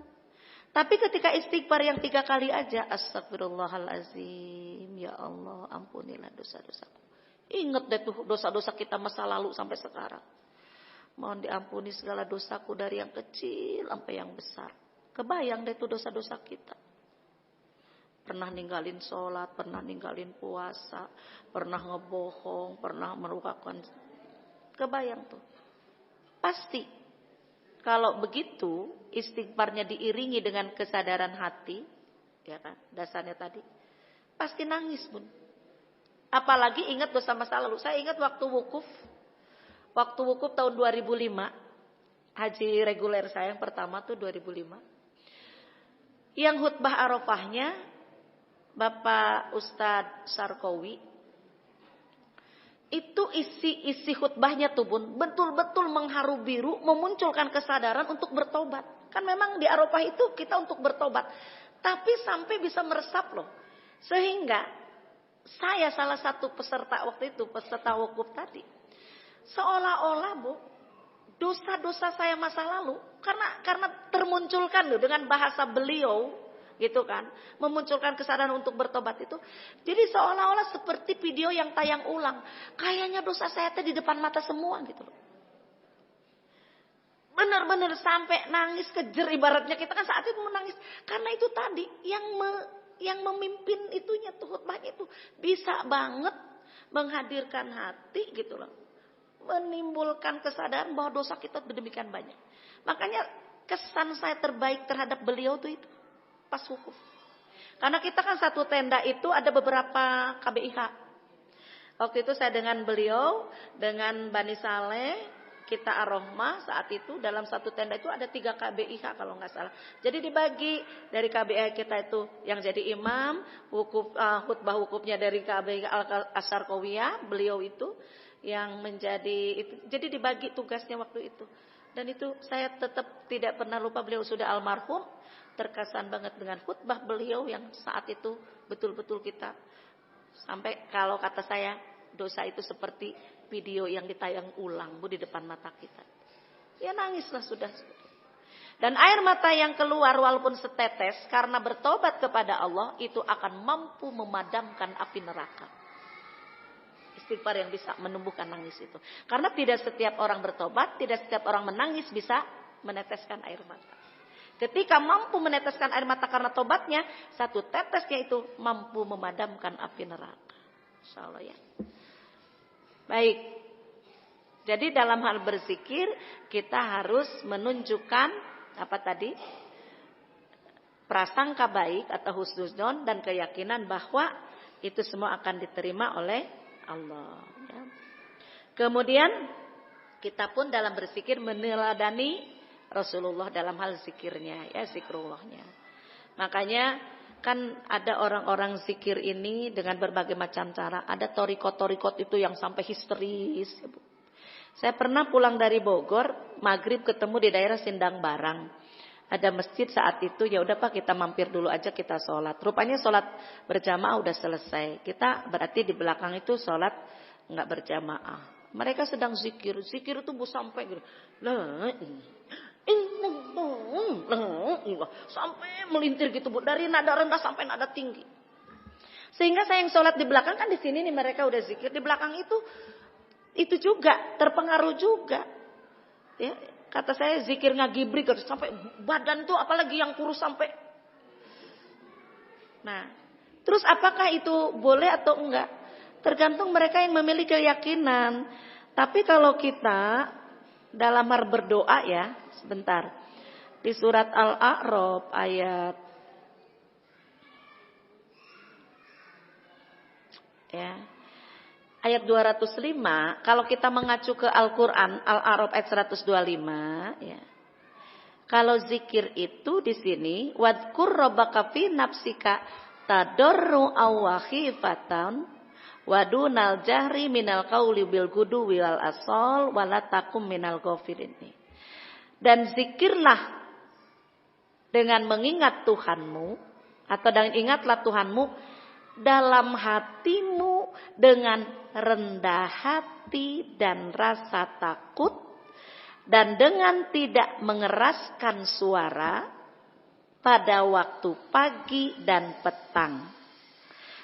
Speaker 1: Tapi ketika istighfar yang 3 kali aja, astagfirullahalazim, ya Allah ampunilah dosa-dosaku. Ingat deh tuh dosa-dosa kita masa lalu sampai sekarang. Mohon diampuni segala dosaku dari yang kecil sampai yang besar. Kebayang deh tuh dosa-dosa kita. Pernah ninggalin sholat, pernah ninggalin puasa, pernah ngebohong, pernah merupakan. Kebayang tuh. Pasti. Kalau begitu, istighfarnya diiringi dengan kesadaran hati. Ya kan, dasarnya tadi. Pasti nangis Bun. Apalagi ingat dosa masa lalu. Saya ingat waktu wukuf. Waktu wukuf tahun 2005. Haji reguler saya yang pertama tuh 2005. Yang khutbah Arafahnya Bapak Ustadz Sarkowi, itu isi khutbahnya tuh Bun, betul-betul mengharu biru, memunculkan kesadaran untuk bertobat. Kan memang di Arafah itu kita untuk bertobat, tapi sampai bisa meresap loh. Sehingga saya salah satu peserta waktu itu, peserta wukuf tadi, seolah-olah Bu, dosa-dosa saya masa lalu, karena termunculkan loh dengan bahasa beliau, gitu kan, memunculkan kesadaran untuk bertobat itu. Jadi seolah-olah seperti video yang tayang ulang. Kayaknya dosa saya di depan mata semua gitu loh. Benar-benar sampai nangis kejer ibaratnya, kita kan saat itu menangis. Karena itu tadi yang memimpin itunya tuh khutbahnya itu bisa banget menghadirkan hati gitu loh. Menimbulkan kesadaran bahwa dosa kita demikian banyak. Makanya kesan saya terbaik terhadap beliau tuh itu pas wukuf. Karena kita kan satu tenda itu ada beberapa KBIH. Waktu itu saya dengan beliau, dengan Bani Saleh, kita ar-Rahmah saat itu dalam satu tenda itu ada 3 KBIH kalau nggak salah. Jadi dibagi dari KBIH kita itu yang jadi imam, khutbah wukufnya dari KBIH Al-Asyarqawiyah, beliau itu yang menjadi itu. Jadi dibagi tugasnya waktu itu. Dan itu saya tetap tidak pernah lupa, beliau sudah almarhum, terkesan banget dengan khutbah beliau yang saat itu betul-betul kita sampai kalau kata saya dosa itu seperti video yang ditayang ulang Bu di depan mata kita. Ya nangislah sudah. Dan air mata yang keluar walaupun setetes karena bertobat kepada Allah itu akan mampu memadamkan api neraka. Istighfar yang bisa menumbuhkan nangis itu. Karena tidak setiap orang bertobat, tidak setiap orang menangis bisa meneteskan air mata. Ketika mampu meneteskan air mata karena tobatnya, satu tetesnya itu mampu memadamkan api neraka. Insyaallah ya. Baik. Jadi dalam hal berzikir kita harus menunjukkan apa tadi? Prasangka baik atau husnudzon dan keyakinan bahwa itu semua akan diterima oleh Allah. Ya. Kemudian kita pun dalam berzikir meneladani Rasulullah dalam hal zikirnya, ya zikrullahnya. Makanya kan ada orang-orang zikir ini dengan berbagai macam cara. Ada torikot-torikot itu yang sampai histeris. Saya pernah pulang dari Bogor, maghrib ketemu di daerah Sindang Barang. Ada masjid saat itu, ya udah Pak kita mampir dulu aja kita sholat. Rupanya sholat berjamaah udah selesai. Kita berarti di belakang itu sholat nggak berjamaah. Mereka sedang zikir. Zikir itu bu sampai gitu. Sampai melintir gitu Bu, dari nada rendah sampai nada tinggi. Sehingga saya yang sholat di belakang kan di sini nih mereka udah zikir, di belakang itu juga terpengaruh juga. Ya, kata saya zikir ngagibrik sampai badan tuh apalagi yang kurus sampai. Nah, terus apakah itu boleh atau enggak? Tergantung mereka yang memiliki keyakinan. Tapi kalau kita dalam hal berdoa ya, sebentar. Di surat Al-A'raf ayat ayat 205, kalau kita mengacu ke Al-Qur'an Al-A'raf ayat 125 ya. Kalau zikir itu di sini wadkur rabbaka fi nafsika tadarru aw khifatan wadunal jahri minal qauli bil gudu wal asal wala takum minal ghafirin. Dan zikirlah dengan mengingat Tuhanmu atau dengan ingatlah Tuhanmu dalam hatimu dengan rendah hati dan rasa takut dan dengan tidak mengeraskan suara pada waktu pagi dan petang.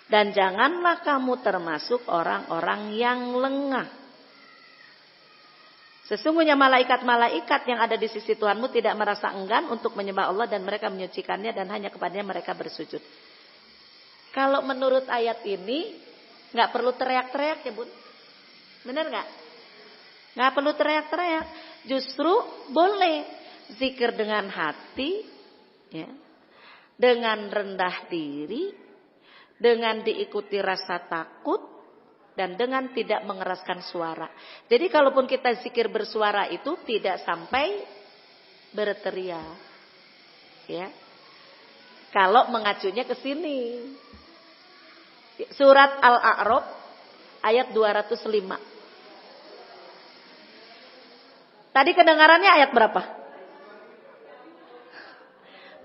Speaker 1: Dan janganlah kamu termasuk orang-orang yang lengah. Sesungguhnya malaikat-malaikat yang ada di sisi Tuhanmu tidak merasa enggan untuk menyembah Allah dan mereka menyucikannya dan hanya kepadanya mereka bersujud. Kalau menurut ayat ini nggak perlu teriak-teriak ya Bun. Benar nggak? Nggak perlu teriak-teriak. Justru boleh zikir dengan hati, ya, dengan rendah diri, dengan diikuti rasa takut. Dan dengan tidak mengeraskan suara. Jadi kalaupun kita zikir bersuara itu tidak sampai berteriak. Ya. Kalau mengacunya ke sini. Surat Al-A'raf ayat 205. Tadi kedengarannya ayat berapa?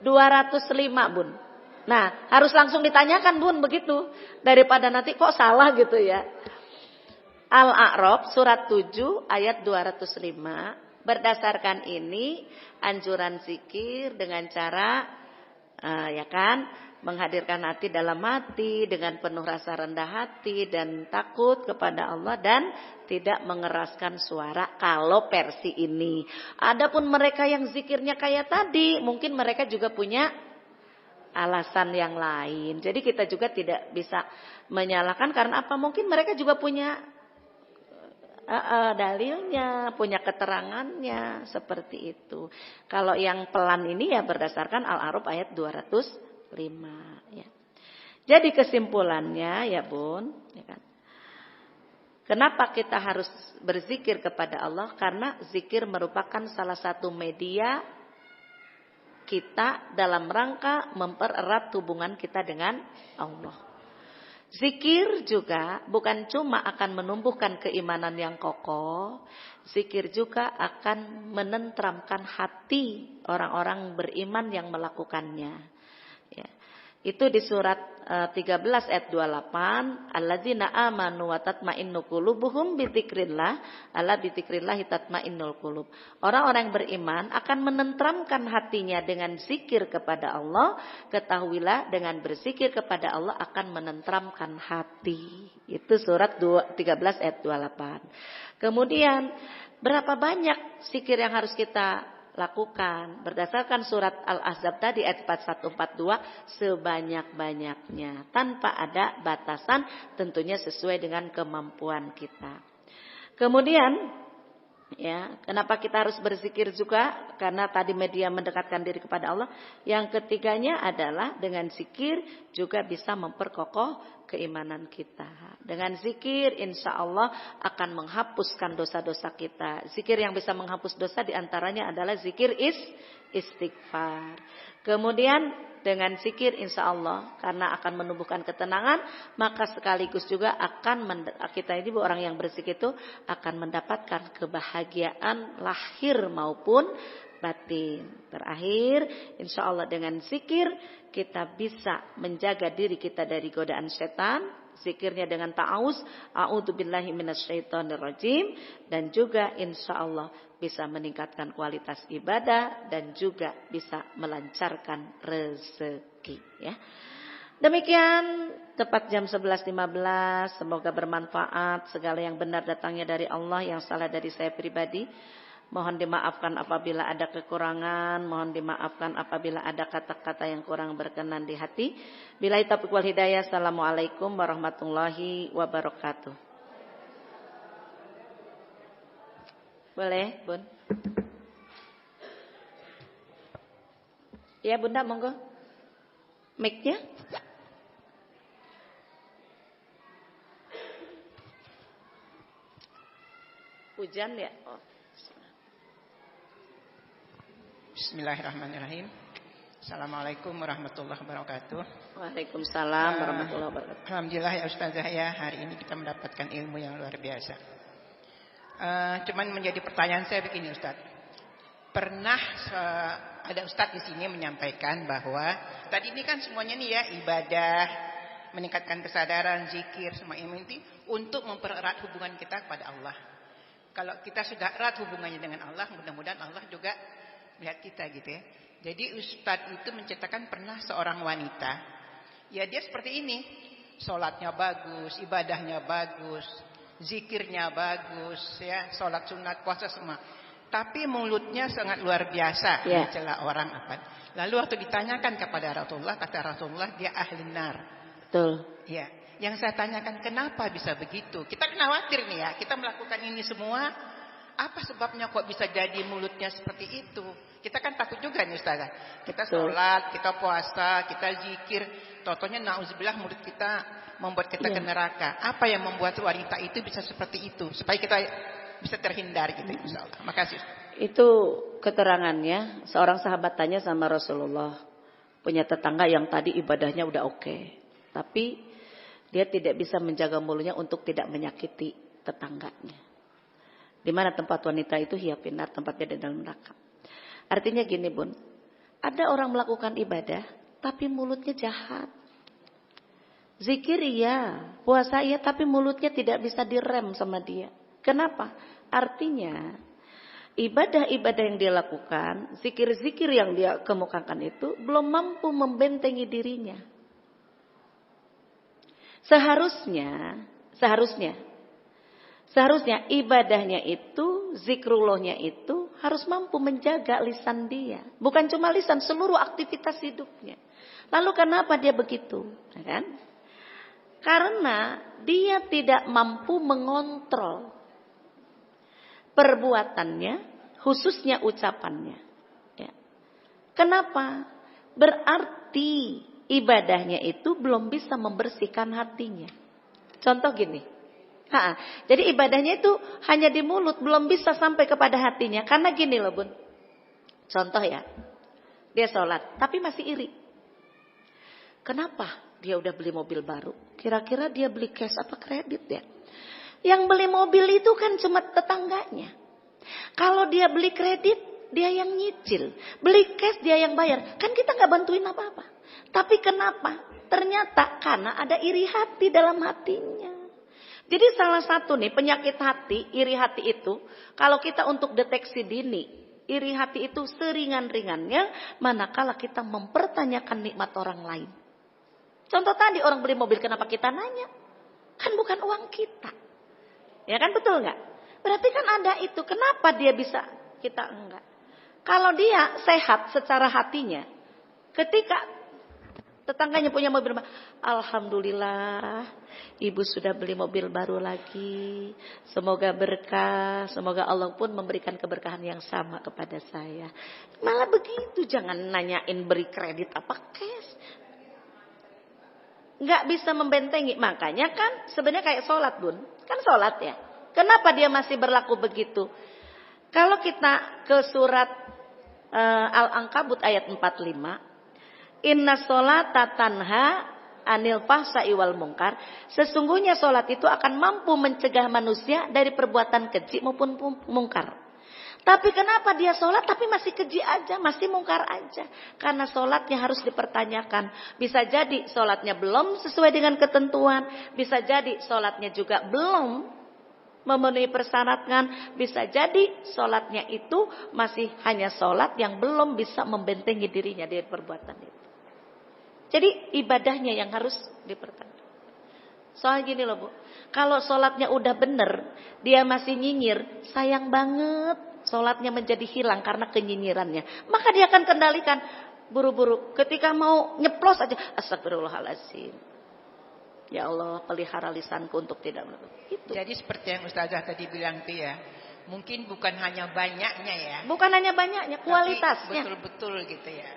Speaker 1: 205 Bun. Nah, harus langsung ditanyakan Bun begitu. Daripada nanti kok salah gitu ya. Al-A'raf surat 7 ayat 205. Berdasarkan ini anjuran zikir dengan cara ya kan, menghadirkan hati dalam hati dengan penuh rasa rendah hati dan takut kepada Allah dan tidak mengeraskan suara kalau versi ini. Adapun mereka yang zikirnya kayak tadi, mungkin mereka juga punya alasan yang lain. Jadi kita juga tidak bisa menyalahkan karena apa? Mungkin mereka juga punya dalilnya, punya keterangannya seperti itu. Kalau yang pelan ini ya berdasarkan Al-A'raf ayat 205 ya. Jadi kesimpulannya ya Bun, ya kan. Kenapa kita harus berzikir kepada Allah? Karena zikir merupakan salah satu media kita dalam rangka mempererat hubungan kita dengan Allah. Zikir juga bukan cuma akan menumbuhkan keimanan yang kokoh, zikir juga akan menenteramkan hati orang-orang beriman yang melakukannya. Ya. Itu di surat 13 ayat 28, alladzina amanu wa tatma'innu qulubuhum bidzikrillah, ala bidzikrillah tatma'innul qulub. Orang-orang yang beriman akan menenteramkan hatinya dengan zikir kepada Allah. Ketahuilah dengan berzikir kepada Allah akan menenteramkan hati. Itu surat 13 ayat 28. Kemudian berapa banyak zikir yang harus kita lakukan? Berdasarkan surat Al-Ahzab tadi ayat 4142, sebanyak-banyaknya tanpa ada batasan, tentunya sesuai dengan kemampuan kita. Kemudian ya, kenapa kita harus berzikir juga? Karena tadi media mendekatkan diri kepada Allah. Yang ketiganya adalah dengan zikir juga bisa memperkokoh keimanan kita. Dengan zikir insya Allah akan menghapuskan dosa-dosa kita. Zikir yang bisa menghapus dosa diantaranya adalah zikir istighfar. Kemudian dengan zikir insya Allah karena akan menumbuhkan ketenangan, maka sekaligus juga akan kita ini orang yang berzikir itu akan mendapatkan kebahagiaan lahir maupun batin. Terakhir, insya Allah dengan zikir kita bisa menjaga diri kita dari godaan setan. Zikirnya dengan ta'awuz, a'udzubillahi minasyaitonirrajim, dan juga insya Allah bisa meningkatkan kualitas ibadah dan juga bisa melancarkan rezeki. Ya. Demikian tepat jam 11.15. Semoga bermanfaat. Segala yang benar datangnya dari Allah, yang salah dari saya pribadi. Mohon dimaafkan apabila ada kekurangan. Mohon dimaafkan apabila ada kata-kata yang kurang berkenan di hati. Billahi taufiq wal hidayah. Assalamualaikum warahmatullahi wabarakatuh. Boleh, Bun? Ya, Bunda, monggo. Mic-nya. Hujan ya? Oh.
Speaker 2: Bismillahirrahmanirrahim. Assalamualaikum warahmatullahi wabarakatuh.
Speaker 1: Waalaikumsalam warahmatullahi wabarakatuh.
Speaker 2: Alhamdulillah ya Ustazah ya, hari ini kita mendapatkan ilmu yang luar biasa. Cuman menjadi pertanyaan saya begini Ustaz. Pernah ada Ustaz di sini menyampaikan bahwa tadi ini kan semuanya nih ya ibadah, meningkatkan kesadaran, zikir, semua ilmu ini untuk mempererat hubungan kita kepada Allah. Kalau kita sudah erat hubungannya dengan Allah, mudah-mudahan Allah juga lihat kita gitu ya. Jadi Ustadz itu menceritakan pernah seorang wanita, ya dia seperti ini, sholatnya bagus, ibadahnya bagus, zikirnya bagus, ya sholat sunat, puasa semua. Tapi mulutnya sangat luar biasa, mencela orang apa. Lalu waktu ditanyakan kepada Rasulullah, kata Rasulullah dia ahli nar.
Speaker 1: Betul.
Speaker 2: Ya, yang saya tanyakan kenapa bisa begitu? Kita kan khawatir nih ya, kita melakukan ini semua. Apa sebabnya kok bisa jadi mulutnya seperti itu? Kita kan takut juga nih Ustazah. Kita sholat, kita puasa, kita zikir. Totonya na'udzubillah mulut kita membuat kita ke neraka. Apa yang membuat wanita itu bisa seperti itu? Supaya kita bisa terhindar gitu insyaAllah. Makasih.
Speaker 1: Itu keterangannya. Seorang sahabat tanya sama Rasulullah. Punya tetangga yang tadi ibadahnya udah oke. Tapi dia tidak bisa menjaga mulutnya untuk tidak menyakiti tetangganya. Di mana tempat wanita itu hiya finnar, tempatnya di dalam neraka. Artinya gini Bun, ada orang melakukan ibadah tapi mulutnya jahat. Zikir iya, puasa iya, tapi mulutnya tidak bisa direm sama dia. Kenapa? Artinya ibadah-ibadah yang dia lakukan, zikir-zikir yang dia kemukakan itu belum mampu membentengi dirinya. Seharusnya ibadahnya itu, zikrullahnya itu harus mampu menjaga lisan dia. Bukan cuma lisan, seluruh aktivitas hidupnya. Lalu kenapa dia begitu? Kan? Karena dia tidak mampu mengontrol perbuatannya, khususnya ucapannya. Ya. Kenapa? Berarti ibadahnya itu belum bisa membersihkan hatinya. Contoh gini. Jadi ibadahnya itu hanya di mulut, belum bisa sampai kepada hatinya. Karena gini loh Bun, contoh ya, dia sholat tapi masih iri. Kenapa dia udah beli mobil baru? Kira-kira dia beli cash apa kredit ya? Yang beli mobil itu kan cuma tetangganya. Kalau dia beli kredit, dia yang nyicil. Beli cash, dia yang bayar. Kan kita gak bantuin apa-apa. Tapi kenapa? Ternyata karena ada iri hati dalam hatinya. Jadi salah satu nih penyakit hati, iri hati itu, kalau kita untuk deteksi dini, iri hati itu seringan-ringannya manakala kita mempertanyakan nikmat orang lain. Contoh tadi orang beli mobil, kenapa kita nanya? Kan bukan uang kita. Ya kan, betul nggak? Berarti kan ada itu. Kenapa dia bisa, kita enggak? Kalau dia sehat secara hatinya, ketika tetangganya punya mobil, alhamdulillah, ibu sudah beli mobil baru lagi. Semoga berkah, semoga Allah pun memberikan keberkahan yang sama kepada saya. Malah begitu, jangan nanyain beri kredit apa cash. Nggak bisa membentengi. Makanya kan sebenarnya kayak sholat Bun. Kan sholat ya. Kenapa dia masih berlaku begitu? Kalau kita ke surat Al-Ankabut ayat 45. Inna sholata tanha anil fahsai wal munkar. Sesungguhnya sholat itu akan mampu mencegah manusia dari perbuatan keji maupun mungkar. Tapi kenapa dia sholat tapi masih keji aja, masih mungkar aja? Karena sholatnya harus dipertanyakan. Bisa jadi sholatnya belum sesuai dengan ketentuan. Bisa jadi sholatnya juga belum memenuhi persyaratan. Bisa jadi sholatnya itu masih hanya sholat yang belum bisa membentengi dirinya dari perbuatan itu. Jadi ibadahnya yang harus dipertanyakan. Soal gini loh Bu, kalau sholatnya udah bener, dia masih nyinyir, sayang banget. Sholatnya menjadi hilang karena kenyinyirannya. Maka dia akan kendalikan buru-buru. Ketika mau nyeplos aja, astagfirullahaladzim. Ya Allah, pelihara lisanku untuk tidak melakukan itu.
Speaker 2: Jadi seperti yang Ustazah tadi bilang tuh ya, mungkin bukan hanya banyaknya ya.
Speaker 1: Bukan hanya banyaknya, kualitasnya.
Speaker 2: Betul-betul gitu ya.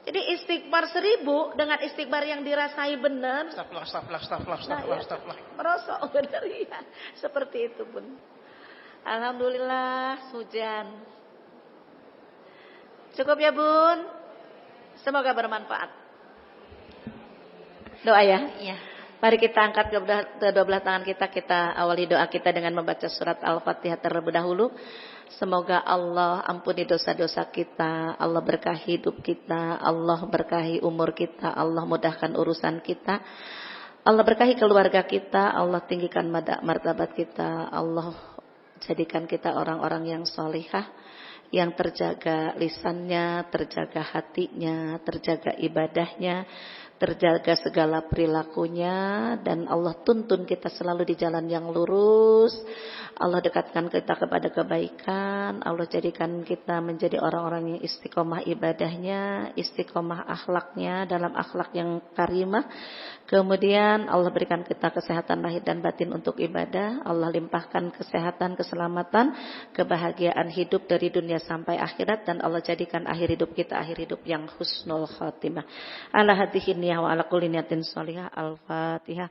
Speaker 1: Jadi istighfar 1000 dengan istighfar yang dirasai benar.
Speaker 2: Astagfirullah.
Speaker 1: Merosok benar ya. Seperti itu Bun. Alhamdulillah hujan. Cukup ya Bun. Semoga bermanfaat. Doa ya.
Speaker 2: Iya.
Speaker 1: Mari kita angkat kedua belah tangan kita. Kita awali doa kita dengan membaca surat Al-Fatihah terlebih dahulu. Semoga Allah ampuni dosa-dosa kita. Allah berkahi hidup kita. Allah berkahi umur kita. Allah mudahkan urusan kita. Allah berkahi keluarga kita. Allah tinggikan martabat kita. Allah jadikan kita orang-orang yang solihah, yang terjaga lisannya, terjaga hatinya, terjaga ibadahnya, terjaga segala perilakunya, dan Allah tuntun kita selalu di jalan yang lurus. Allah dekatkan kita kepada kebaikan. Allah jadikan kita menjadi orang-orang yang istiqomah ibadahnya, istiqomah akhlaknya, dalam akhlak yang karimah. Kemudian Allah berikan kita kesehatan lahir dan batin untuk ibadah. Allah limpahkan kesehatan, keselamatan, kebahagiaan hidup dari dunia sampai akhirat. Dan Allah jadikan akhir hidup kita akhir hidup yang husnul khatimah. Ala hadihi niyah wa ala kulli niyatin sholihah. Al-Fatihah.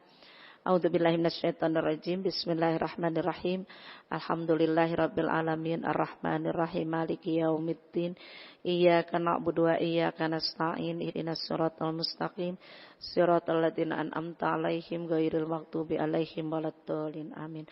Speaker 1: A'udzubillahi minasyaitonirrajim. Bismillahirrahmanirrahim. Alhamdulillahirabbil alamin arrahmanirrahim maliki yaumiddin. Iyyaka na'budu wa iyyaka nasta'in. Ihdinas siratal mustaqim. Siratal ladzina an'amta 'alaihim ghairil maghdubi 'alaihim waladdallin. Amin.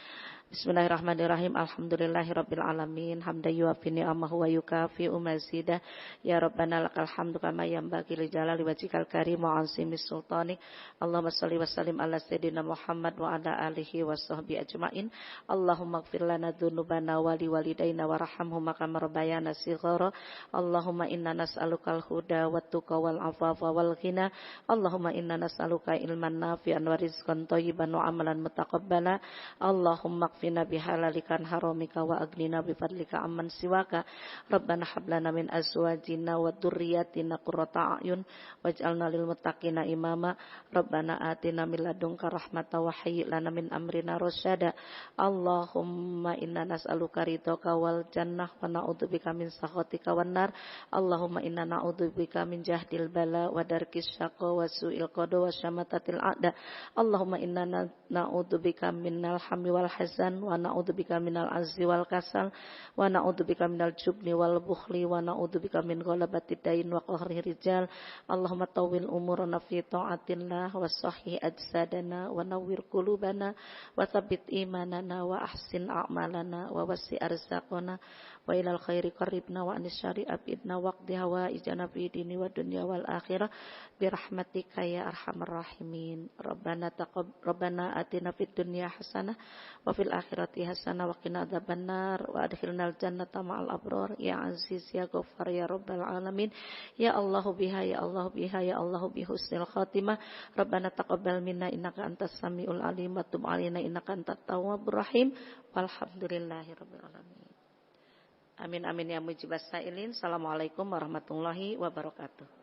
Speaker 1: Bismillahirrahmanirrahim. Alhamdulillahirabbil alamin. Hamdan yuwafi ni'amahu wa yukafi'u mazidah. Ya Rabbana lakal hamdu kama yanbaghi li jalali wajhikal karim wa 'azimis sultanik. Allahumma shalli wa sallim ala sayyidina Muhammad wa ala alihi wa sahbihi ajmain. Allahumma ighfir lana dzunubana wa liwalidayna warhamhum kama rabbayana shighara. Allahumma inna nas'alukal huda wat tuqa wal afafa wal ghina. Allahumma inna nas'aluka ilman nafi'an wa rizqan thayyiban wa amalan mutaqabbala. Allahumma qfina bihalalikan haramika wa agnina bifadlika amman siwaka. Rabbana hablana min azwajina wa dzurriyyatina qurrata a'yun waj'alna lil muttaqina imama. Rabbana atina min ladunka rahmatan rahmata wa hayyi lana min amrina rasyada. Allahumma inna nas'aluka ridhaka wal jannah wa na'udzubika min sakhatika wan nar. Allahumma inna na'udzubika min jahdil bala wa darkis syaqwa wa su'il qada wa syamatatil a'da. Allahumma inna na'udzubika minal hammi wal hazan wa na'udzubika minal azzi wal kasal wa na'udzubika minal jubni wal bukhli wa na'udzubika min ghalabatid dain wa qahri rijal. Allahumma tawwil umurana fi ta'atillah wa sahih ajsadana wa nawwir qulubana wa tsabbit imanana wa ahsin a'malana wa wasi' arzaqana wa ilal khairi qaribna wa anis syari abidna waqdi hawaijana fi dini wa dunya wal akhirah bi rahmatika ya arhamar rahimin. Rabbana atina fid dunya hasanah wa fil akhirati hasanah wa qina adzabannar wa adkhilnal jannata ma'al abrar ya aziz ya ghaffar ya rabbal alamin. Ya Allah biha ya Allah biha ya Allah bi husnil khatimah. Rabbana taqabbal minna innaka antas samiul alim wa tub alaina innaka antat tawwabur rahim. Walhamdulillahi rabbil alamin. Amin amin ya mujibas sailin. Assalamualaikum warahmatullahi wabarakatuh.